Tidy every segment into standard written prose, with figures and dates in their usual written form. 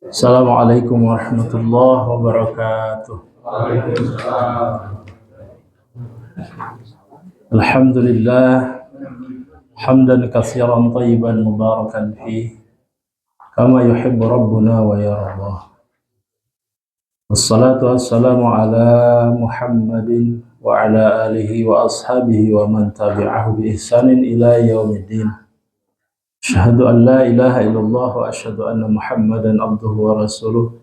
Assalamualaikum warahmatullahi wabarakatuh. Alhamdulillah hamdan katsiran thayyiban mubarakan fi kama yuhibbu rabbuna wa yardah. Wassalatu wassalamu ala Muhammadin wa ala alihi wa ashabihi wa man tabi'ahu bi ihsanin ila yaumiddin. Asyhadu an la ilaha illallah wa asyhadu anna Muhammadan abduhu wa rasuluh.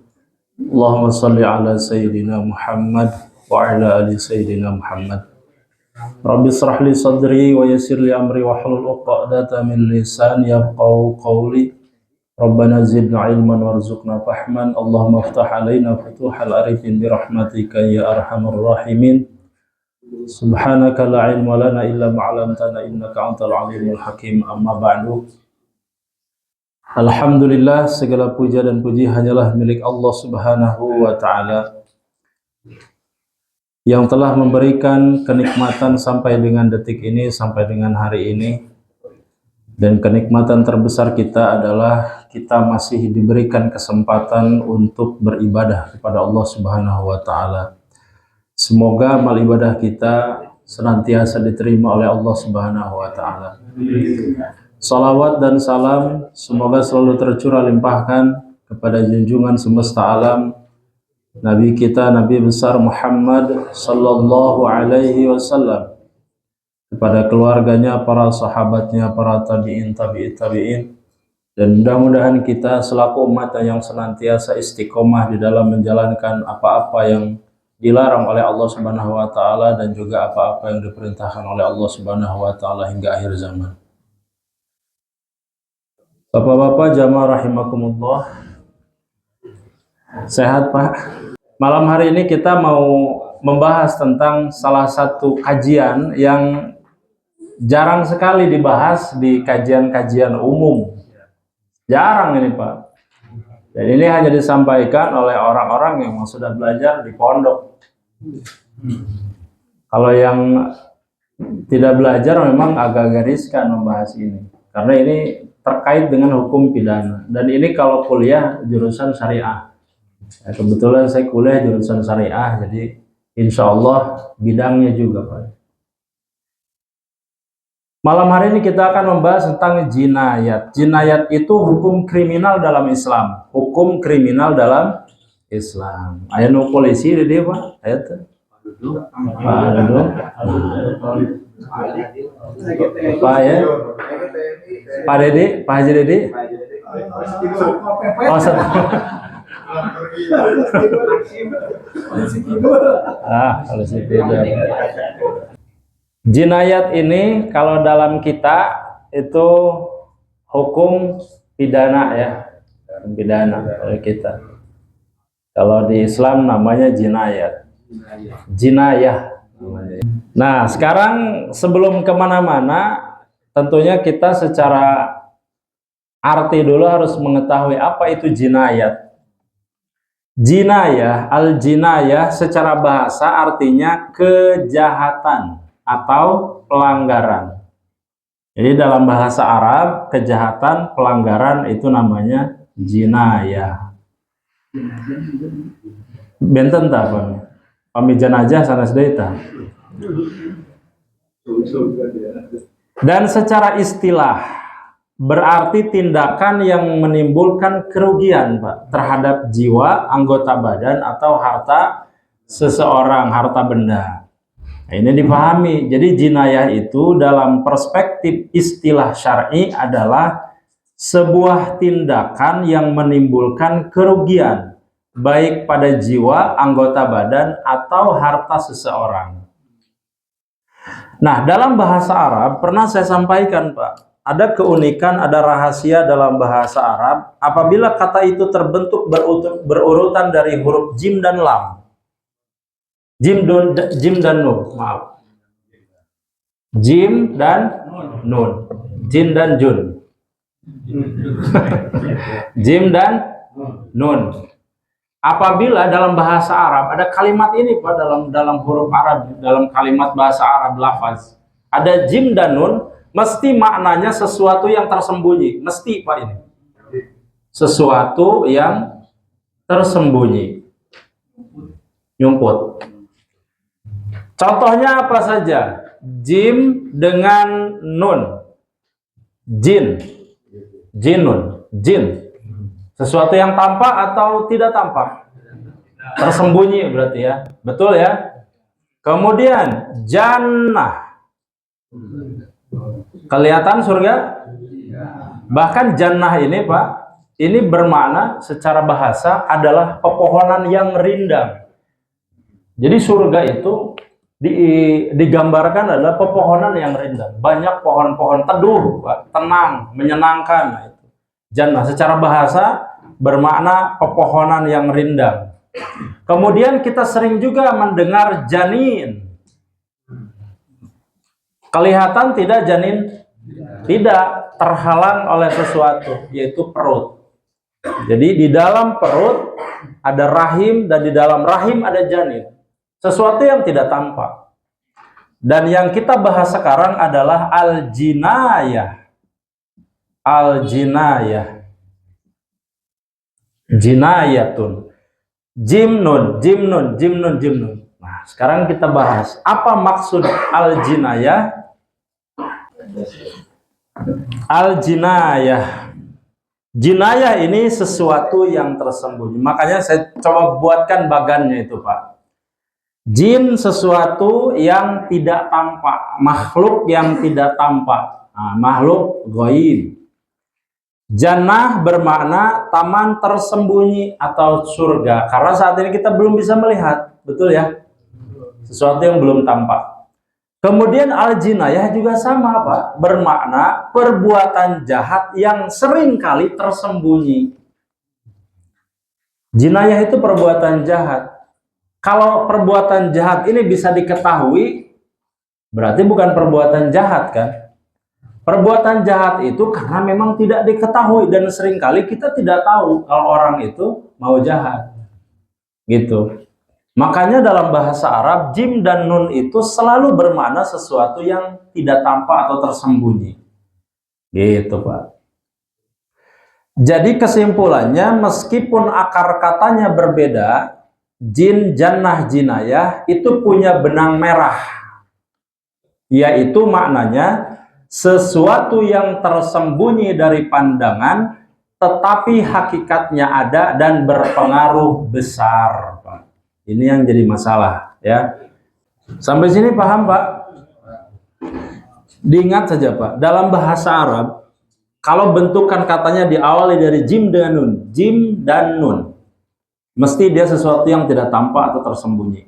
Allahumma salli ala sayyidina Muhammad wa ala ali sayyidina Muhammad. Rabbi israh li sadri wa yassir li amri wa hlul 'uqdatam min lisani yafqahu qawli. Rabbana zidna ilman warzuqna fahman. Allahumma iftah alaina futuhal arifin bi rahmatika ya arhamar rahimin. Subhanaka la ilma lana illa ma 'allamtana innaka antal alimul hakim. Amma ba'du. Alhamdulillah, segala puja dan puji hanyalah milik Allah Subhanahu wa Ta'ala yang telah memberikan kenikmatan sampai dengan detik ini, sampai dengan hari ini. Dan kenikmatan terbesar kita adalah kita masih diberikan kesempatan untuk beribadah kepada Allah Subhanahu wa Ta'ala. Semoga amal ibadah kita senantiasa diterima oleh Allah Subhanahu wa Ta'ala. Salawat dan salam semoga selalu tercurah limpahkan kepada junjungan semesta alam, Nabi kita, Nabi besar Muhammad sallallahu alaihi wasallam, kepada keluarganya, para sahabatnya, para tabi'in, tabi'in, dan mudah-mudahan kita selaku umat yang senantiasa istiqomah di dalam menjalankan apa-apa yang dilarang oleh Allah Subhanahu wa Ta'ala dan juga apa-apa yang diperintahkan oleh Allah Subhanahu wa Ta'ala hingga akhir zaman. Bapak-bapak jamaah rahimakumullah, sehat Pak? Malam hari ini kita mau membahas tentang salah satu kajian yang jarang sekali dibahas di kajian-kajian umum. Jarang ini Pak. Dan ini hanya disampaikan oleh orang-orang yang sudah belajar di pondok. Kalau yang tidak belajar memang agak riskan membahas ini, karena ini terkait dengan hukum pidana. Dan ini kalau kuliah jurusan syariah. Ya, kebetulan saya kuliah jurusan syariah, jadi insya Allah bidangnya juga Pak. Malam hari ini kita akan membahas tentang jinayat. Jinayat itu hukum kriminal dalam Islam. Hukum kriminal dalam Islam. Ayat no polisi di dia Pak. Ayat Pak ya, Pak Dede, Pak Haji Dede. Oh, kalau tidak. Jinayat ini kalau dalam kita itu hukum pidana ya, pidana oleh kita. Kalau di Islam namanya jinayat, jinayah. Nah, sekarang sebelum kemana-mana, tentunya kita secara arti dulu harus mengetahui apa itu jinayat. Jinayah, al-jinayah secara bahasa artinya kejahatan atau pelanggaran. Jadi dalam bahasa Arab, kejahatan, pelanggaran itu namanya jinayah. Benten tak Pak? Pamijan aja sana sedeta. Dan secara istilah berarti tindakan yang menimbulkan kerugian Pak terhadap jiwa, anggota badan atau harta seseorang, harta benda. Nah, ini dipahami. Jadi jinayah itu dalam perspektif istilah syar'i adalah sebuah tindakan yang menimbulkan kerugian baik pada jiwa, anggota badan atau harta seseorang. Nah, dalam bahasa Arab pernah saya sampaikan Pak, ada keunikan, ada rahasia dalam bahasa Arab apabila kata itu terbentuk berurutan dari huruf jim dan lam. Jim dan nun, maaf. Jim dan nun. Jim dan jun. Jim dan nun. Apabila dalam bahasa Arab ada kalimat ini Pak, dalam huruf Arab, dalam kalimat bahasa Arab lafaz, ada jim dan nun, mesti maknanya sesuatu yang tersembunyi, mesti Pak ini. Sesuatu yang tersembunyi, nyumput. Contohnya apa saja? Jim dengan nun. Jin. Jinun. Jin. Sesuatu yang tampak atau tidak tampak? Tersembunyi berarti ya. Betul ya? Kemudian jannah. Kelihatan surga? Bahkan jannah ini Pak, ini bermakna secara bahasa adalah pepohonan yang rindang. Jadi surga itu digambarkan adalah pepohonan yang rindang. Banyak pohon-pohon teduh, Pak, tenang, menyenangkan. Nah, itu. Jannah secara bahasa bermakna pepohonan yang rindang. Kemudian kita sering juga mendengar janin. Kelihatan tidak janin? Tidak, terhalang oleh sesuatu, yaitu perut. Jadi di dalam perut ada rahim dan di dalam rahim ada janin. Sesuatu yang tidak tampak. Dan yang kita bahas sekarang adalah al-jinayah. Al-jinayah. Jinayatun. Jimnun, jimnun, jimnun, jimnun. Nah, sekarang kita bahas apa maksud al-jinayah? Al-jinayah. Jinayah ini sesuatu yang tersembunyi. Makanya saya coba buatkan bagannya itu, Pak. Jin sesuatu yang tidak tampak, makhluk yang tidak tampak. Nah, makhluk ghaib. Jannah bermakna taman tersembunyi atau surga. Karena saat ini kita belum bisa melihat, betul ya? Sesuatu yang belum tampak. Kemudian al-jinayah juga sama, Pak, bermakna perbuatan jahat yang sering kali tersembunyi. Jinayah itu perbuatan jahat. Kalau perbuatan jahat ini bisa diketahui, berarti bukan perbuatan jahat kan? Perbuatan jahat itu karena memang tidak diketahui dan sering kali kita tidak tahu kalau orang itu mau jahat. Gitu. Makanya dalam bahasa Arab, jim dan nun itu selalu bermakna sesuatu yang tidak tampak atau tersembunyi. Gitu, Pak. Jadi kesimpulannya, meskipun akar katanya berbeda, jin, jannah, jinayah itu punya benang merah. Yaitu maknanya sesuatu yang tersembunyi dari pandangan, tetapi hakikatnya ada dan berpengaruh besar, Pak. Ini yang jadi masalah, ya. Sampai sini paham, Pak? Diingat saja, Pak. Dalam bahasa Arab, kalau bentukan katanya diawali dari jim dan nun, jim dan nun, mesti dia sesuatu yang tidak tampak atau tersembunyi.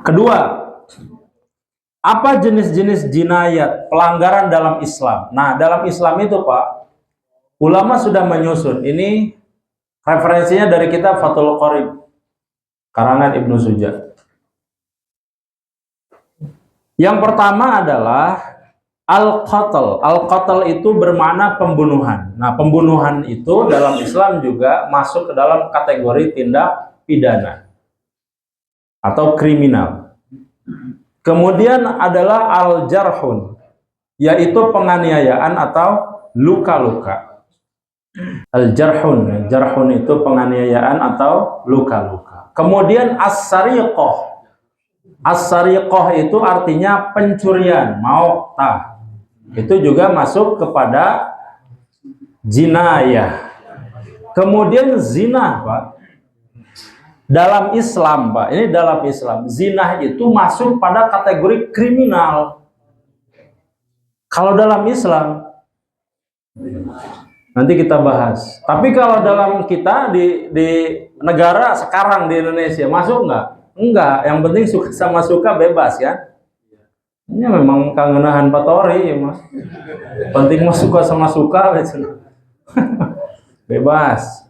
Kedua, apa jenis-jenis jinayat, pelanggaran dalam Islam? Nah, dalam Islam itu, Pak, ulama sudah menyusun. Ini referensinya dari kitab Fathul Qorib, karangan Ibnu Suja. Yang pertama adalah al-qatl. Al-qatl itu bermakna pembunuhan. Nah, pembunuhan itu dalam Islam juga masuk ke dalam kategori tindak pidana atau kriminal. Kemudian adalah al-jarhun, yaitu penganiayaan atau luka-luka. Al-jarhun, jarhun itu penganiayaan atau luka-luka. Kemudian as-sariqah. As-sariqah itu artinya pencurian, mauqtah. Itu juga masuk kepada jinayah. Kemudian zina, Pak. Dalam Islam, Pak, ini dalam Islam, zina itu masuk pada kategori kriminal. Kalau dalam Islam, nanti kita bahas. Tapi kalau dalam kita di negara sekarang di Indonesia masuk nggak? Enggak. Yang penting suka sama suka bebas ya. Ini memang kangenahan patori ya, Mas. Penting mas suka sama suka bebas.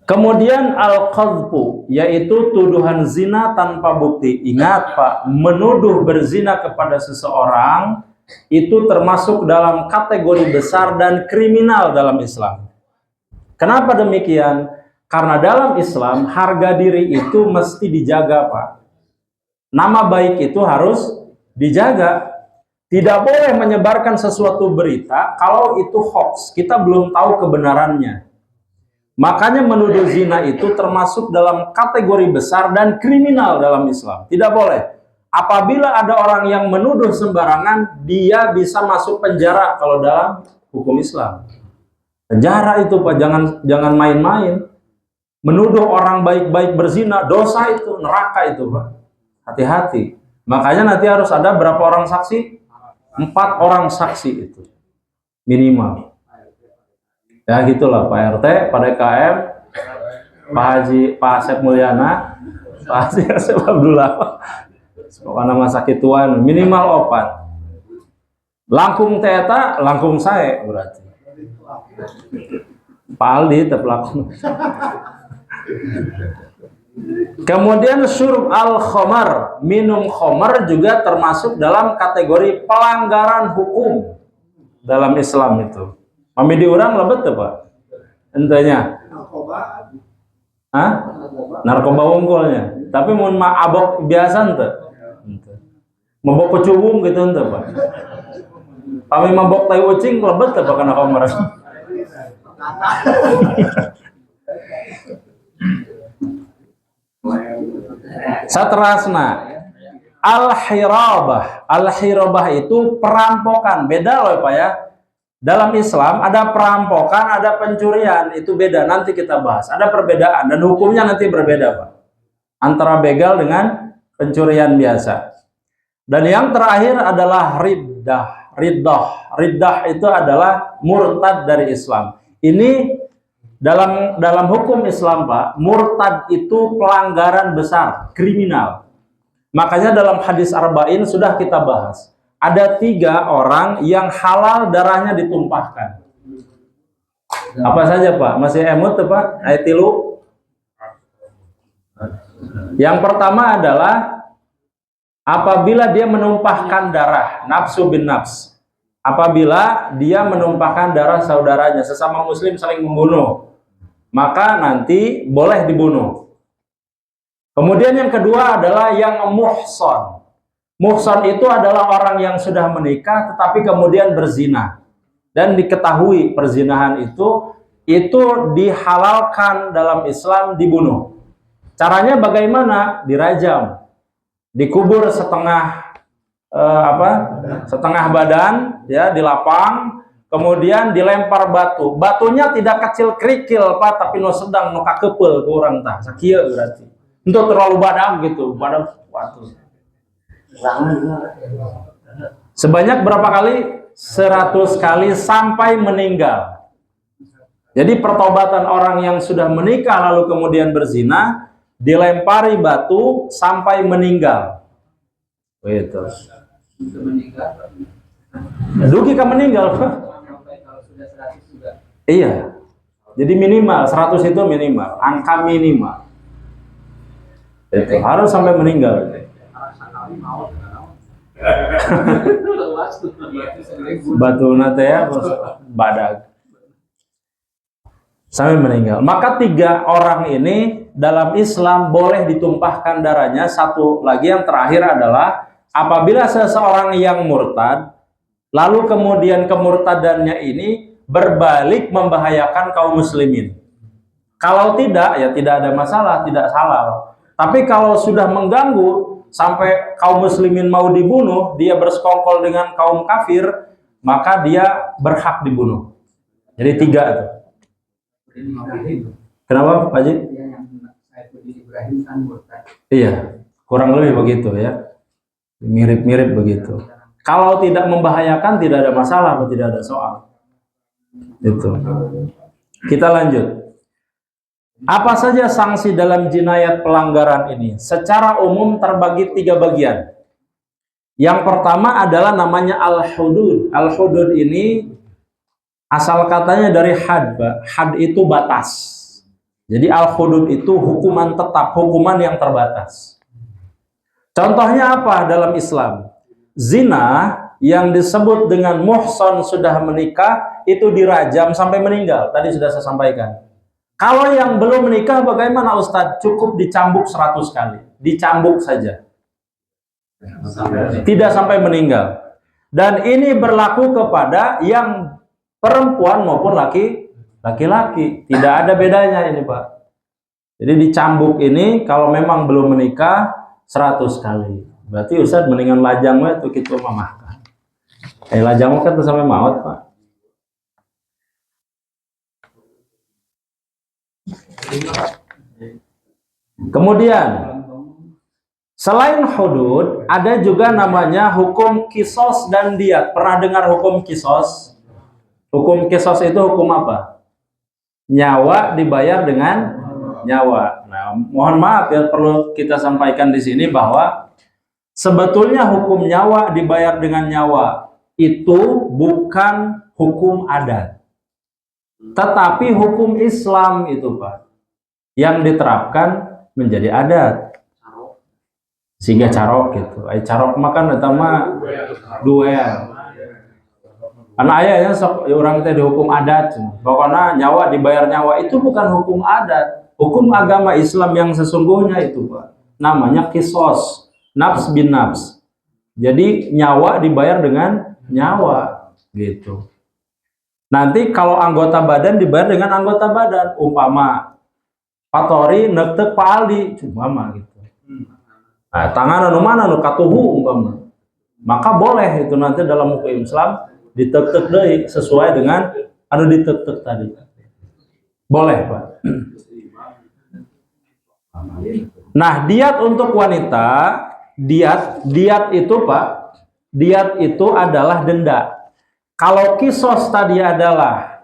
Kemudian al-qadhfu, yaitu tuduhan zina tanpa bukti. Ingat, Pak, menuduh berzina kepada seseorang itu termasuk dalam kategori besar dan kriminal dalam Islam. Kenapa demikian? Karena dalam Islam harga diri itu mesti dijaga, Pak. Nama baik itu harus dijaga. Tidak boleh menyebarkan sesuatu berita kalau itu hoax, kita belum tahu kebenarannya. Makanya menuduh zina itu termasuk dalam kategori besar dan kriminal dalam Islam. Tidak boleh. Apabila ada orang yang menuduh sembarangan, dia bisa masuk penjara kalau dalam hukum Islam. Penjara itu Pak, jangan main-main. Menuduh orang baik-baik berzina, dosa itu, neraka itu Pak. Hati-hati. Makanya nanti harus ada berapa orang saksi? 4 orang saksi itu minimal. Ya gitulah Pak RT, Pak DKM, Pak Haji, Pak Asep Mulyana, Pak Haji Asep Abdullah, nama sakit tuan minimal 4. Langkung teta, langkung saya berarti. Pak Aldi terpelakon. Kemudian syurb al-khamar, minum khamar juga termasuk dalam kategori pelanggaran hukum dalam Islam itu. Mami diurang lebet tuh Pak. Entahnya. Narkoba. Hah? Narkoba unggulnya. Tapi mau abok biasa ente. Mabok kecubung gitu ente Pak. Kami mabok tai ucing lebet tuh Pak kena khamar. Satrasna al-hirabah itu perampokan. Beda loh Pak ya. Dalam Islam ada perampokan, ada pencurian, itu beda. Nanti kita bahas. Ada perbedaan dan hukumnya nanti berbeda Pak. Antara begal dengan pencurian biasa. Dan yang terakhir adalah riddah. Riddah itu adalah murtad dari Islam. Ini dalam hukum Islam Pak, murtad itu pelanggaran besar, kriminal. Makanya dalam hadis arba'in sudah kita bahas. Ada 3 orang yang halal darahnya ditumpahkan. Apa saja Pak? Masih emut tuh Pak? Ayat tilu. Yang pertama adalah apabila dia menumpahkan darah, nafsu bin nafs. Apabila dia menumpahkan darah saudaranya, sesama muslim saling membunuh, maka nanti boleh dibunuh. Kemudian yang kedua adalah yang muhson. Muhson itu adalah orang yang sudah menikah tetapi kemudian berzina. Dan diketahui perzinahan itu dihalalkan dalam Islam dibunuh. Caranya bagaimana? Dirajam. Dikubur setengah setengah badan ya, di lapang. Kemudian dilempar batu. Batunya tidak kecil kerikil Pak, tapi no sedang no kakepel ke orang tah. Sakia berarti. Untuk terlalu badak gitu, badak batu. Sebanyak berapa kali? 100 kali sampai meninggal. Jadi pertobatan orang yang sudah menikah lalu kemudian berzina, dilempari batu sampai meninggal. Begitu. Dugi kan meninggal Pak. Iya. Jadi minimal 100 itu minimal, angka minimal. Itu harus sampai meninggal. Batu nate ya badak. Sampai meninggal. Maka 3 orang ini dalam Islam boleh ditumpahkan darahnya. Satu lagi yang terakhir adalah apabila seseorang yang murtad lalu kemudian kemurtadannya ini berbalik membahayakan kaum muslimin. Kalau tidak, ya tidak ada masalah, tidak salah. Tapi kalau sudah mengganggu sampai kaum muslimin mau dibunuh, dia bersekongkol dengan kaum kafir, maka dia berhak dibunuh. Jadi 3 itu. Kenapa Pak Haji? Iya, kurang lebih begitu ya. Mirip-mirip begitu. Kalau tidak membahayakan tidak ada masalah, tidak ada soal. Itu. Kita lanjut. Apa saja sanksi dalam jinayat pelanggaran ini? Secara umum terbagi 3 bagian. Yang pertama adalah namanya al-hudud. Al-hudud ini asal katanya dari had. Had itu batas. Jadi al-hudud itu hukuman tetap, hukuman yang terbatas. Contohnya apa dalam Islam? Zina yang disebut dengan muhson sudah menikah itu dirajam sampai meninggal. Tadi sudah saya sampaikan. Kalau yang belum menikah bagaimana Ustadz? Cukup dicambuk 100 kali. Dicambuk saja. Tidak sampai meninggal. Dan ini berlaku kepada yang perempuan maupun laki-laki. Tidak ada bedanya ini, Pak. Jadi dicambuk ini kalau memang belum menikah 100 kali. Berarti Ustaz mendingan lajang itu kita mamahkan. Lajang kan sampai maut, Pak. Kemudian selain hudud, ada juga namanya hukum kisos dan diat. Pernah dengar hukum kisos? Hukum kisos itu hukum apa? Nyawa dibayar dengan nyawa. Nah, mohon maaf ya, perlu kita sampaikan di sini bahwa sebetulnya hukum nyawa dibayar dengan nyawa itu bukan hukum adat, tetapi hukum Islam itu, Pak, yang diterapkan menjadi adat. Sehingga carok gitu. Carok makan utama duel. Anak ayahnya orang itu dihukum adat. Pokoknya nyawa dibayar nyawa itu bukan hukum adat. Hukum agama Islam yang sesungguhnya itu, Pak, namanya kisos, nafs bin nafs. Jadi nyawa dibayar dengan nyawa gitu. Nanti kalau anggota badan dibayar dengan anggota badan. Umpama Patori nektek Pak Aldi umpama gitu. Nah, tangan anu mana anu katuhu umpama. Maka boleh itu nanti dalam hukum Islam ditek-tek deui sesuai dengan anu ditek-tek tadi. Boleh, Pak. Nah, diat untuk wanita, diat itu, Pak, diat itu adalah denda. Kalau kisos tadi adalah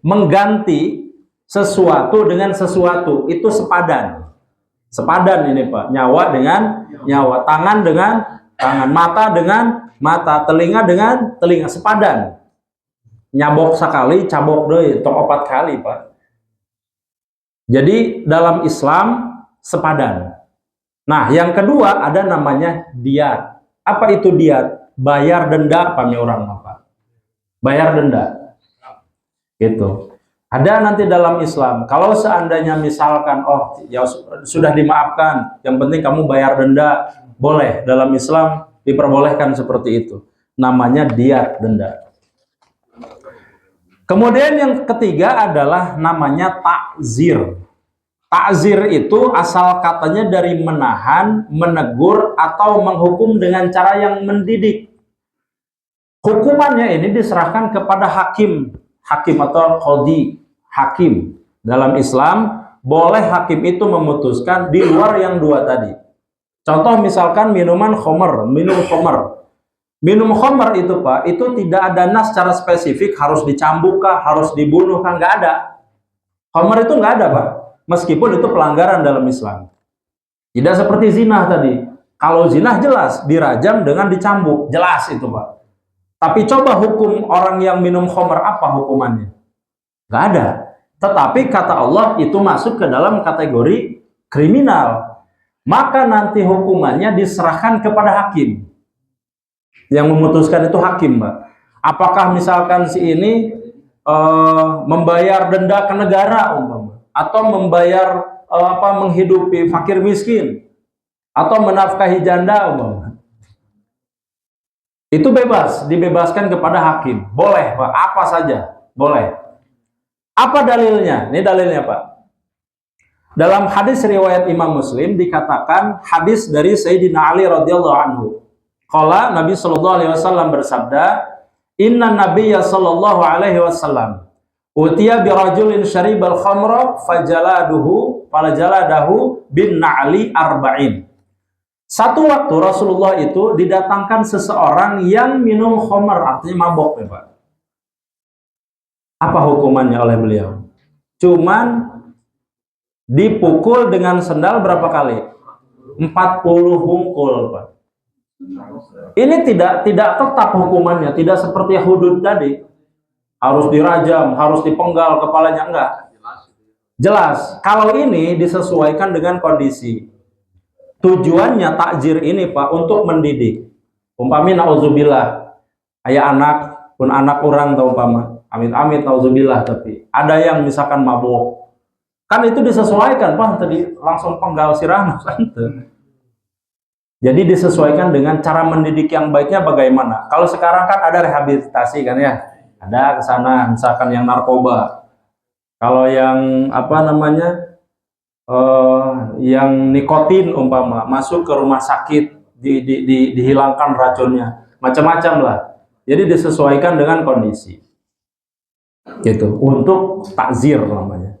mengganti sesuatu dengan sesuatu, itu sepadan. Sepadan ini, Pak. Nyawa dengan nyawa, tangan dengan tangan, mata dengan mata, telinga dengan telinga, sepadan. Nyabok sekali, cabok deui, tong 4 kali, Pak. Jadi dalam Islam sepadan. Nah, yang kedua ada namanya diat. Apa itu diat? Bayar denda pami orang, Pak. Bayar denda. Gitu. Ada nanti dalam Islam, kalau seandainya misalkan, oh ya sudah dimaafkan, yang penting kamu bayar denda, boleh. Dalam Islam diperbolehkan seperti itu. Namanya diat, denda. Kemudian yang ketiga adalah namanya takzir. Takzir itu asal katanya dari menahan, menegur, atau menghukum dengan cara yang mendidik. Hukumannya ini diserahkan kepada hakim atau qadhi, hakim. Dalam Islam boleh hakim itu memutuskan di luar yang dua tadi. Contoh misalkan minuman khamr, minum khamr. Minum khamr itu, Pak, itu tidak ada nas secara spesifik harus dicambuk kah, harus dibunuh kah, nggak ada. Khamr itu nggak ada, Pak. Meskipun itu pelanggaran dalam Islam. Tidak seperti zina tadi. Kalau zina jelas dirajam dengan dicambuk, jelas itu, Pak. Tapi coba hukum orang yang minum khamr, apa hukumannya? Nggak ada. Tetapi kata Allah itu masuk ke dalam kategori kriminal. Maka nanti hukumannya diserahkan kepada hakim. Yang memutuskan itu hakim, Mbak. Apakah misalkan si ini membayar denda ke negara, umpama, atau membayar menghidupi fakir miskin, atau menafkahi janda, umpama. Itu bebas, dibebaskan kepada hakim. Boleh, Pak, apa saja, boleh. Apa dalilnya? Ini dalilnya, Pak. Dalam hadis riwayat Imam Muslim dikatakan hadis dari Sayyidina Ali radhiyallahu anhu. Qala Nabi sallallahu alaihi wasallam bersabda, "Inna Nabiyya sallallahu alaihi wasallam utiya bi rajulin syaribal khamra fajaladahu bin na'li arba'in." Satu waktu Rasulullah itu didatangkan seseorang yang minum khamr, artinya mabok, ya, Pak. Apa hukumannya oleh beliau? Cuman dipukul dengan sendal berapa kali? 40 hungkul, Pak. Ini tidak tetap hukumannya, tidak seperti hudud tadi. Harus dirajam, harus dipenggal kepalanya, enggak. Jelas. Kalau ini disesuaikan dengan kondisi. Tujuannya takzir ini, Pak, untuk mendidik. Umpami nauzubillah, ayah anak pun anak orang atau umpama, amit-amit nauzubillah, tapi ada yang misalkan mabuk. Kan itu disesuaikan, Pak, tadi langsung penggal sirah, Jadi disesuaikan dengan cara mendidik yang baiknya bagaimana. Kalau sekarang kan ada rehabilitasi kan ya, ada ke sana misalkan yang narkoba. Kalau yang apa namanya, yang nikotin umpama masuk ke rumah sakit, dihilangkan racunnya, macam-macam lah. Jadi disesuaikan dengan kondisi, gitu. Untuk takzir namanya.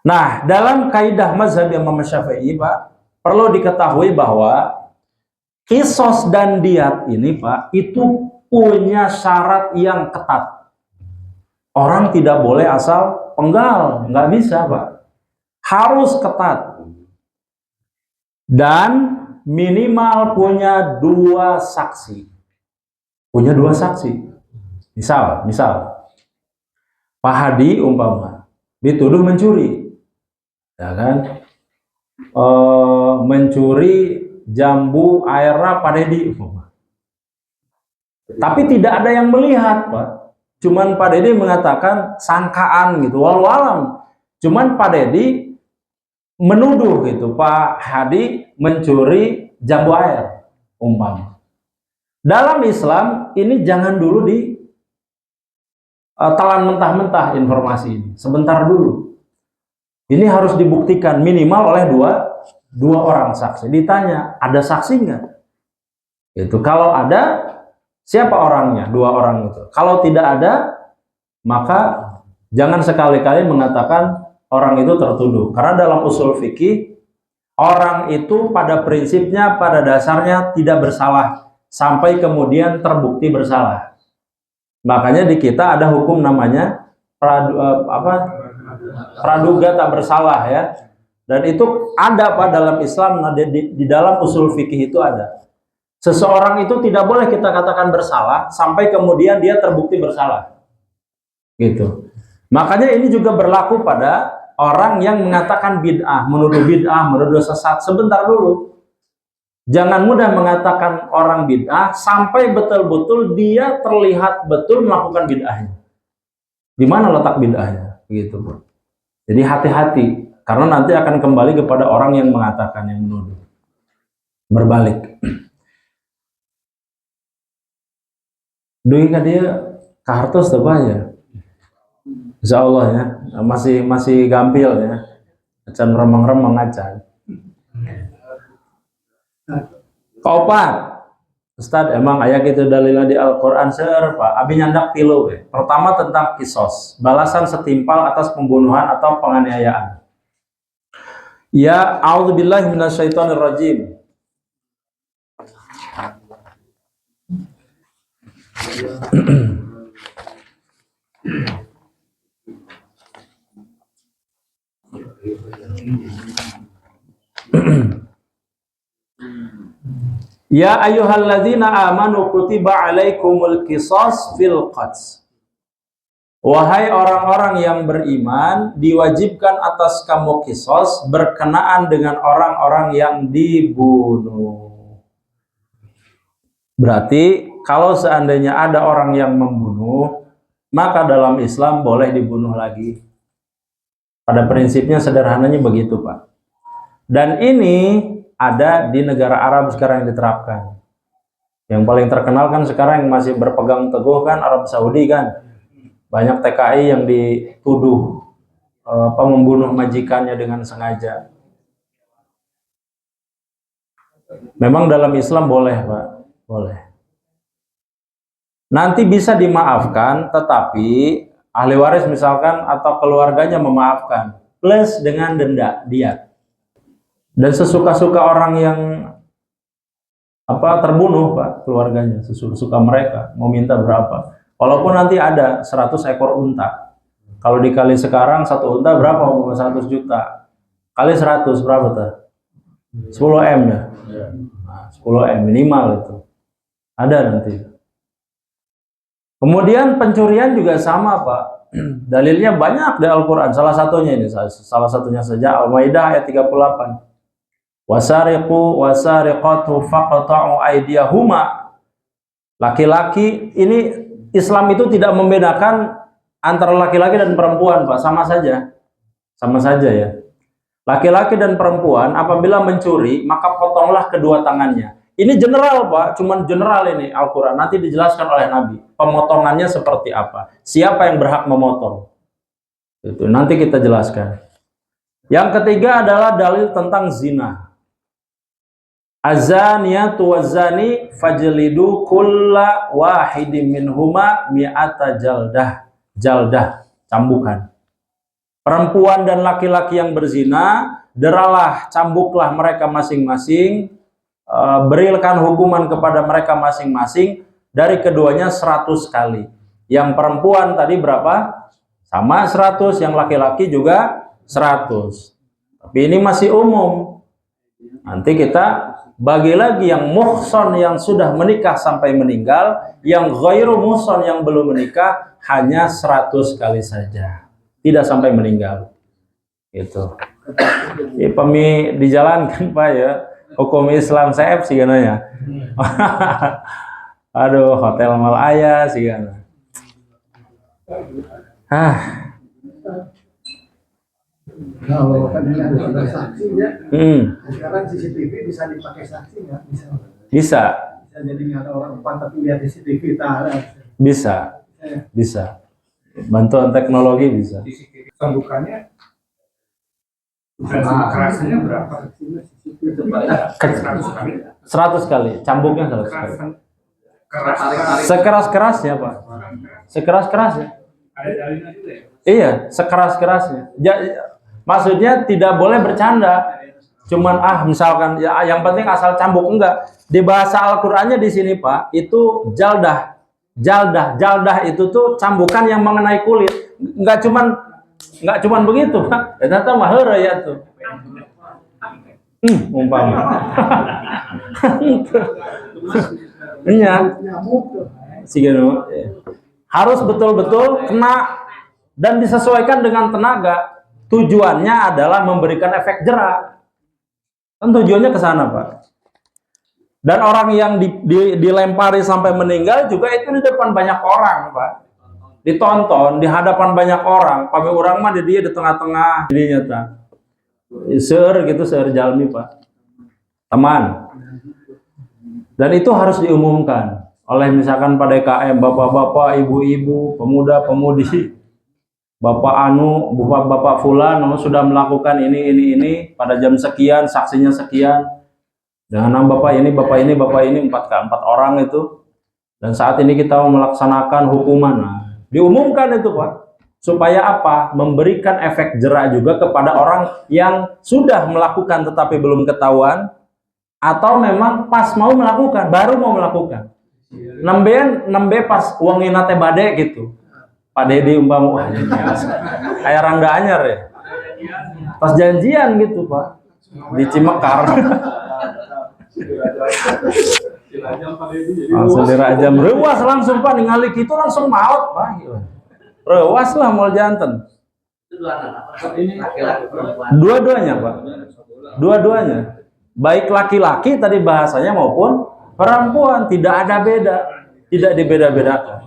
Nah, dalam kaidah mazhab Imam Syafi'i, Pak, perlu diketahui bahwa kisos dan diat ini, Pak, itu punya syarat yang ketat. Orang tidak boleh asal penggal, nggak bisa, Pak. Harus ketat. Dan minimal punya 2 saksi. Punya 2 saksi. Misal, Pak Hadi umpama dituduh mencuri, ya kan? Mencuri jambu airnya Pak Dedi, tapi tidak ada yang melihat, Pak. Cuman Pak Dedi mengatakan sangkaan gitu, walau alam. Cuman Pak Dedi menuduh gitu, Pak Hadi mencuri jambu air umpama. Dalam Islam ini jangan dulu telan mentah-mentah informasi ini, sebentar dulu. Ini harus dibuktikan minimal oleh dua orang saksi. Ditanya, ada saksi nggak? Itu kalau ada, siapa orangnya? 2 orang itu. Kalau tidak ada, maka jangan sekali-kali mengatakan orang itu tertuduh. Karena dalam usul fikih, orang itu pada prinsipnya, pada dasarnya tidak bersalah sampai kemudian terbukti bersalah. Makanya di kita ada hukum namanya praduga tak bersalah ya. Dan itu ada Pak dalam Islam, di dalam usul fikih itu ada. Seseorang itu tidak boleh kita katakan bersalah sampai kemudian dia terbukti bersalah. Gitu. Makanya ini juga berlaku pada orang yang mengatakan bid'ah, menuduh sesat. Sebentar dulu. Jangan mudah mengatakan orang bid'ah sampai betul-betul dia terlihat betul melakukan bid'ahnya. Di mana letak bid'ahnya? Begitu, Bro. Jadi hati-hati, karena nanti akan kembali kepada orang yang mengatakan, yang menuduh. Berbalik. Doi kan dia kartos apa ya? Insya Allah ya, masih gampil ya. Acan remeng-remeng acan. Keopat, Ustadz, emang ayat itu dalilnya di Al-Quran Pak. Abi nyandak tilu ya. Pertama tentang kisos, balasan setimpal atas pembunuhan atau penganiayaan. Ya, a'udzubillahi minasyaitonirrajim. Ya ayyuhalladzina amanu kutiba alaikumul qisas fil qats. Wahai orang-orang yang beriman, diwajibkan atas kamu kisos berkenaan dengan orang-orang yang dibunuh. Berarti kalau seandainya ada orang yang membunuh, maka dalam Islam boleh dibunuh lagi. Pada prinsipnya sederhananya begitu, Pak. Dan ini ada di negara Arab sekarang yang diterapkan. Yang paling terkenal kan sekarang yang masih berpegang teguh kan Arab Saudi kan. Banyak TKI yang dituduh membunuh majikannya dengan sengaja. Memang dalam Islam boleh, Pak. Boleh. Nanti bisa dimaafkan, tetapi ahli waris misalkan atau keluarganya memaafkan. Plus dengan denda, diat. Dan sesuka-suka orang yang terbunuh, Pak, keluarganya, sesuka mereka mau minta berapa. Walaupun nanti ada 100 ekor unta. Kalau dikali sekarang satu unta berapa? 100 juta. Kali 100 berapa tuh? 10 M ya? Nah, 10 M minimal itu. Ada nanti. Kemudian pencurian juga sama, Pak. Dalilnya banyak di Al-Quran. Salah satunya saja Al-Maidah ayat 38. Wasariqu wasariqatu faqta'u aydiyahuma. Laki-laki ini Islam itu tidak membedakan antara laki-laki dan perempuan, Pak, sama saja ya. Laki-laki dan perempuan apabila mencuri, maka potonglah kedua tangannya. Ini general, Pak, cuman general ini Al-Quran. Nanti dijelaskan oleh Nabi. Pemotongannya seperti apa? Siapa yang berhak memotong? Itu nanti kita jelaskan. Yang ketiga adalah dalil tentang zina. Azaniyatu wazani fajlidu kulla wahidin minhuma mi'ata jaldah, cambukan. Perempuan dan laki-laki yang berzina, deralah, cambuklah mereka masing-masing, berikan hukuman kepada mereka masing-masing dari keduanya 100 kali. Yang perempuan tadi berapa? Sama 100, yang laki-laki juga 100. Tapi ini masih umum. Nanti kita bagi lagi yang muhson yang sudah menikah sampai meninggal, yang ghairu muhson yang belum menikah hanya 100 kali saja. Tidak sampai meninggal. Gitu. Ya, dijalankan Pak ya. Hukum Islam saya sih ya. Aduh, hotel Malaya sih kan. Kalau kan ini ada saksi ya. Sekarang CCTV bisa dipakai saksi nggak? Bisa. Jadi nggak ada orang depan tapi lihat CCTV tak ada. Bisa. Bantuan teknologi bisa. Cambukannya kerasnya berapa? 100 kali. Cambuknya 100 kali. Sekeras-kerasnya Pak. Sekeras-kerasnya. Ada dalilnya juga ya? Iya, sekeras-kerasnya. Maksudnya tidak boleh bercanda. Cuman misalkan ya yang penting asal cambuk, enggak. Di bahasa Al-Qur'annya di sini Pak, itu jaldah. Jaldah itu tuh cambukan yang mengenai kulit. Enggak cuman begitu Pak. Ternyata mahara ya tuh. Umpama. Iya. Harus betul-betul kena dan disesuaikan dengan tenaga. Tujuannya adalah memberikan efek jerak. Kan tujuannya ke sana, Pak. Dan orang yang dilempari sampai meninggal juga itu di depan banyak orang, Pak. Ditonton di hadapan banyak orang. Pame orang mah dia di tengah-tengah dirinya ta. Seur jalmi, Pak. Teman. Dan itu harus diumumkan oleh misalkan pada DKM, bapak-bapak, ibu-ibu, pemuda-pemudi. Bapak fulan sudah melakukan ini pada jam sekian, saksinya sekian. Dengan bapak ini 4 orang itu. Dan saat ini kita mau melaksanakan hukuman. Diumumkan itu Pak. Supaya apa? Memberikan efek jerak juga kepada orang yang sudah melakukan tetapi belum ketahuan. Atau memang pas mau melakukan, baru mau melakukan. Nembe pas uang nate bade gitu. Pak Dedi umpama kayak Rangga Anyar ya. Pas janjian gitu Pak di Cimekar. Langsung dirajam. Rewas langsung Pak ningali gitu langsung maut Pak. Rewas lah mau janten. Dua-duanya Pak. Dua-duanya. Baik laki-laki tadi bahasanya maupun perempuan, tidak ada beda. Tidak dibeda-bedakan.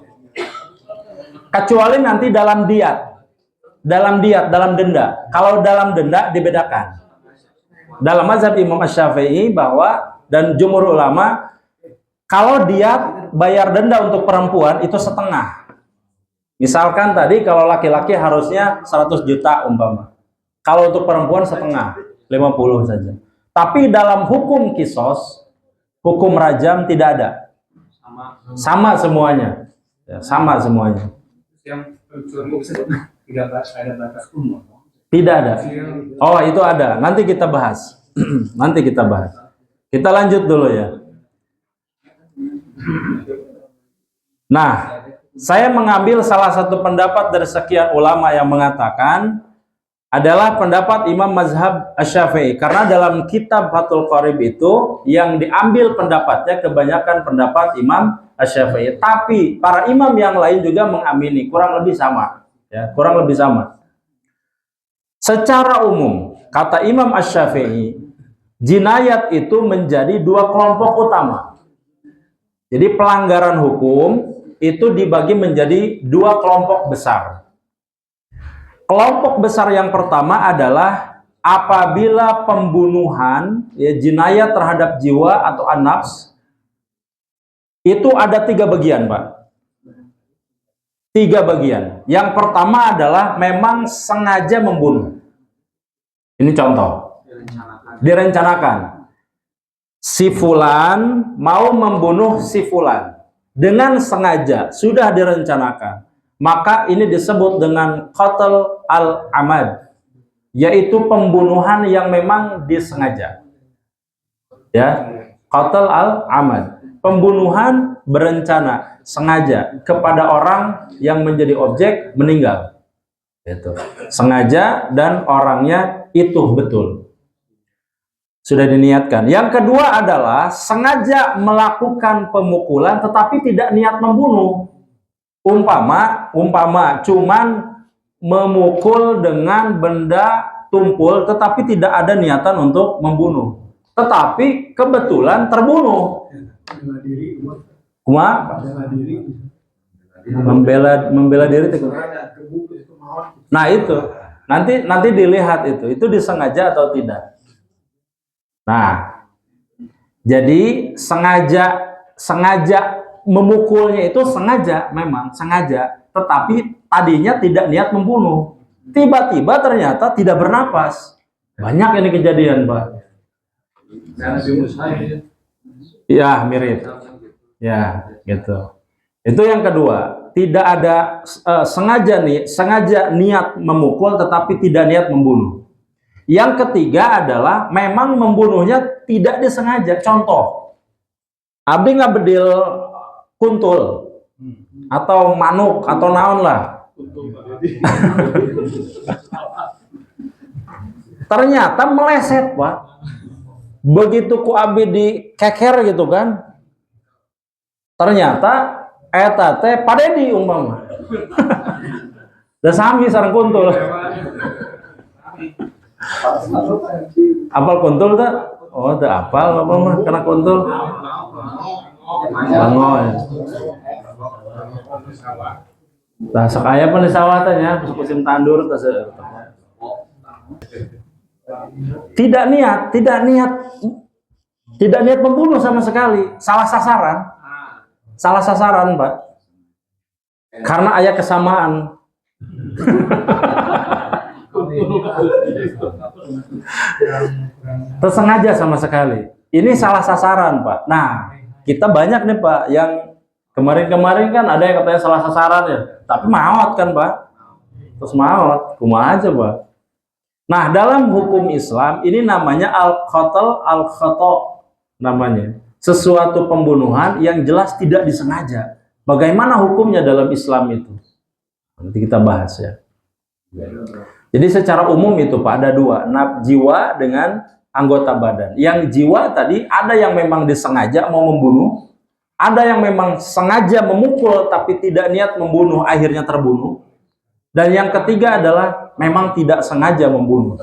Kecuali nanti dalam denda. Kalau dalam denda dibedakan. Dalam mazhab Imam Asy-Syafi'i bahwa dan jumhur ulama, kalau dia bayar denda untuk perempuan itu setengah. Misalkan tadi kalau laki-laki harusnya 100 juta umpama. Kalau untuk perempuan setengah, 50 saja. Tapi dalam hukum kisos, hukum rajam tidak ada. Sama semuanya. Ya, sama semuanya. Yang pencuri tidak ada batas umur. Tidak ada. Oh, itu ada. Nanti kita bahas. Nanti kita bahas. Kita lanjut dulu ya. Nah, saya mengambil salah satu pendapat dari sekian ulama yang mengatakan adalah pendapat Imam Mazhab Asy-Syafi'i. Karena dalam kitab Fathul Qarib itu yang diambil pendapatnya kebanyakan pendapat Imam Asy-Syafi'i. Tapi para imam yang lain juga mengamini, kurang lebih sama. Ya, kurang lebih sama. Secara umum, kata Imam Asy-Syafi'i, jinayat itu menjadi 2 kelompok utama. Jadi pelanggaran hukum itu dibagi menjadi 2 kelompok besar. Kelompok besar yang pertama adalah apabila pembunuhan, ya, jinayah terhadap jiwa atau an-nafs, itu ada 3 bagian, Pak. 3 bagian. Yang pertama adalah memang sengaja membunuh. Ini contoh. Direncanakan. Si fulan mau membunuh si fulan dengan sengaja, sudah direncanakan. Maka ini disebut dengan qatl al-amad, yaitu pembunuhan yang memang disengaja. Ya, qatl al-amad. Pembunuhan berencana, sengaja kepada orang yang menjadi objek meninggal. Itu sengaja dan orangnya itu betul sudah diniatkan. Yang kedua adalah sengaja melakukan pemukulan tetapi tidak niat membunuh. Umpama cuman memukul dengan benda tumpul tetapi tidak ada niatan untuk membunuh. Tetapi kebetulan terbunuh. Membela diri itu. Nah itu nanti dilihat itu disengaja atau tidak. Nah, jadi sengaja memukulnya itu sengaja, memang sengaja, tetapi tadinya tidak niat membunuh. Tiba-tiba ternyata tidak bernapas. Banyak ini kejadian, Pak. Ya, mirip. Ya, gitu. Itu yang kedua. Tidak ada sengaja niat memukul tetapi tidak niat membunuh. Yang ketiga adalah memang membunuhnya tidak disengaja. Contoh, abdi ngabedil kuntul atau manuk atau naon lah. Ternyata meleset, Pak. Begitu ku abdi dikeker gitu kan. Ternyata eta teh padedi umpama. Da sami sareng kuntul. Apal kuntul tak? Oh, tak apal apa mah kena kuntul. Bangon. Nah, sakaya pun di sawah teh nya, musim tandur teh. Tidak niat membunuh sama sekali. Salah sasaran, Pak. Karena ayat kesamaan. Tersengaja sama sekali. Ini salah sasaran, Pak. Nah, kita banyak nih, Pak, yang kemarin kan ada yang katanya salah sasaran ya, tapi maot kan, Pak. Terus maot, kumaha aja, Pak. Nah, dalam hukum Islam ini namanya al-qatl al-khata' namanya. Sesuatu pembunuhan yang jelas tidak disengaja. Bagaimana hukumnya dalam Islam itu? Nanti kita bahas ya. Jadi secara umum itu Pak ada 2, jiwa dengan anggota badan. Yang jiwa tadi ada yang memang disengaja mau membunuh, ada yang memang sengaja memukul tapi tidak niat membunuh akhirnya terbunuh. Dan yang ketiga adalah memang tidak sengaja membunuh.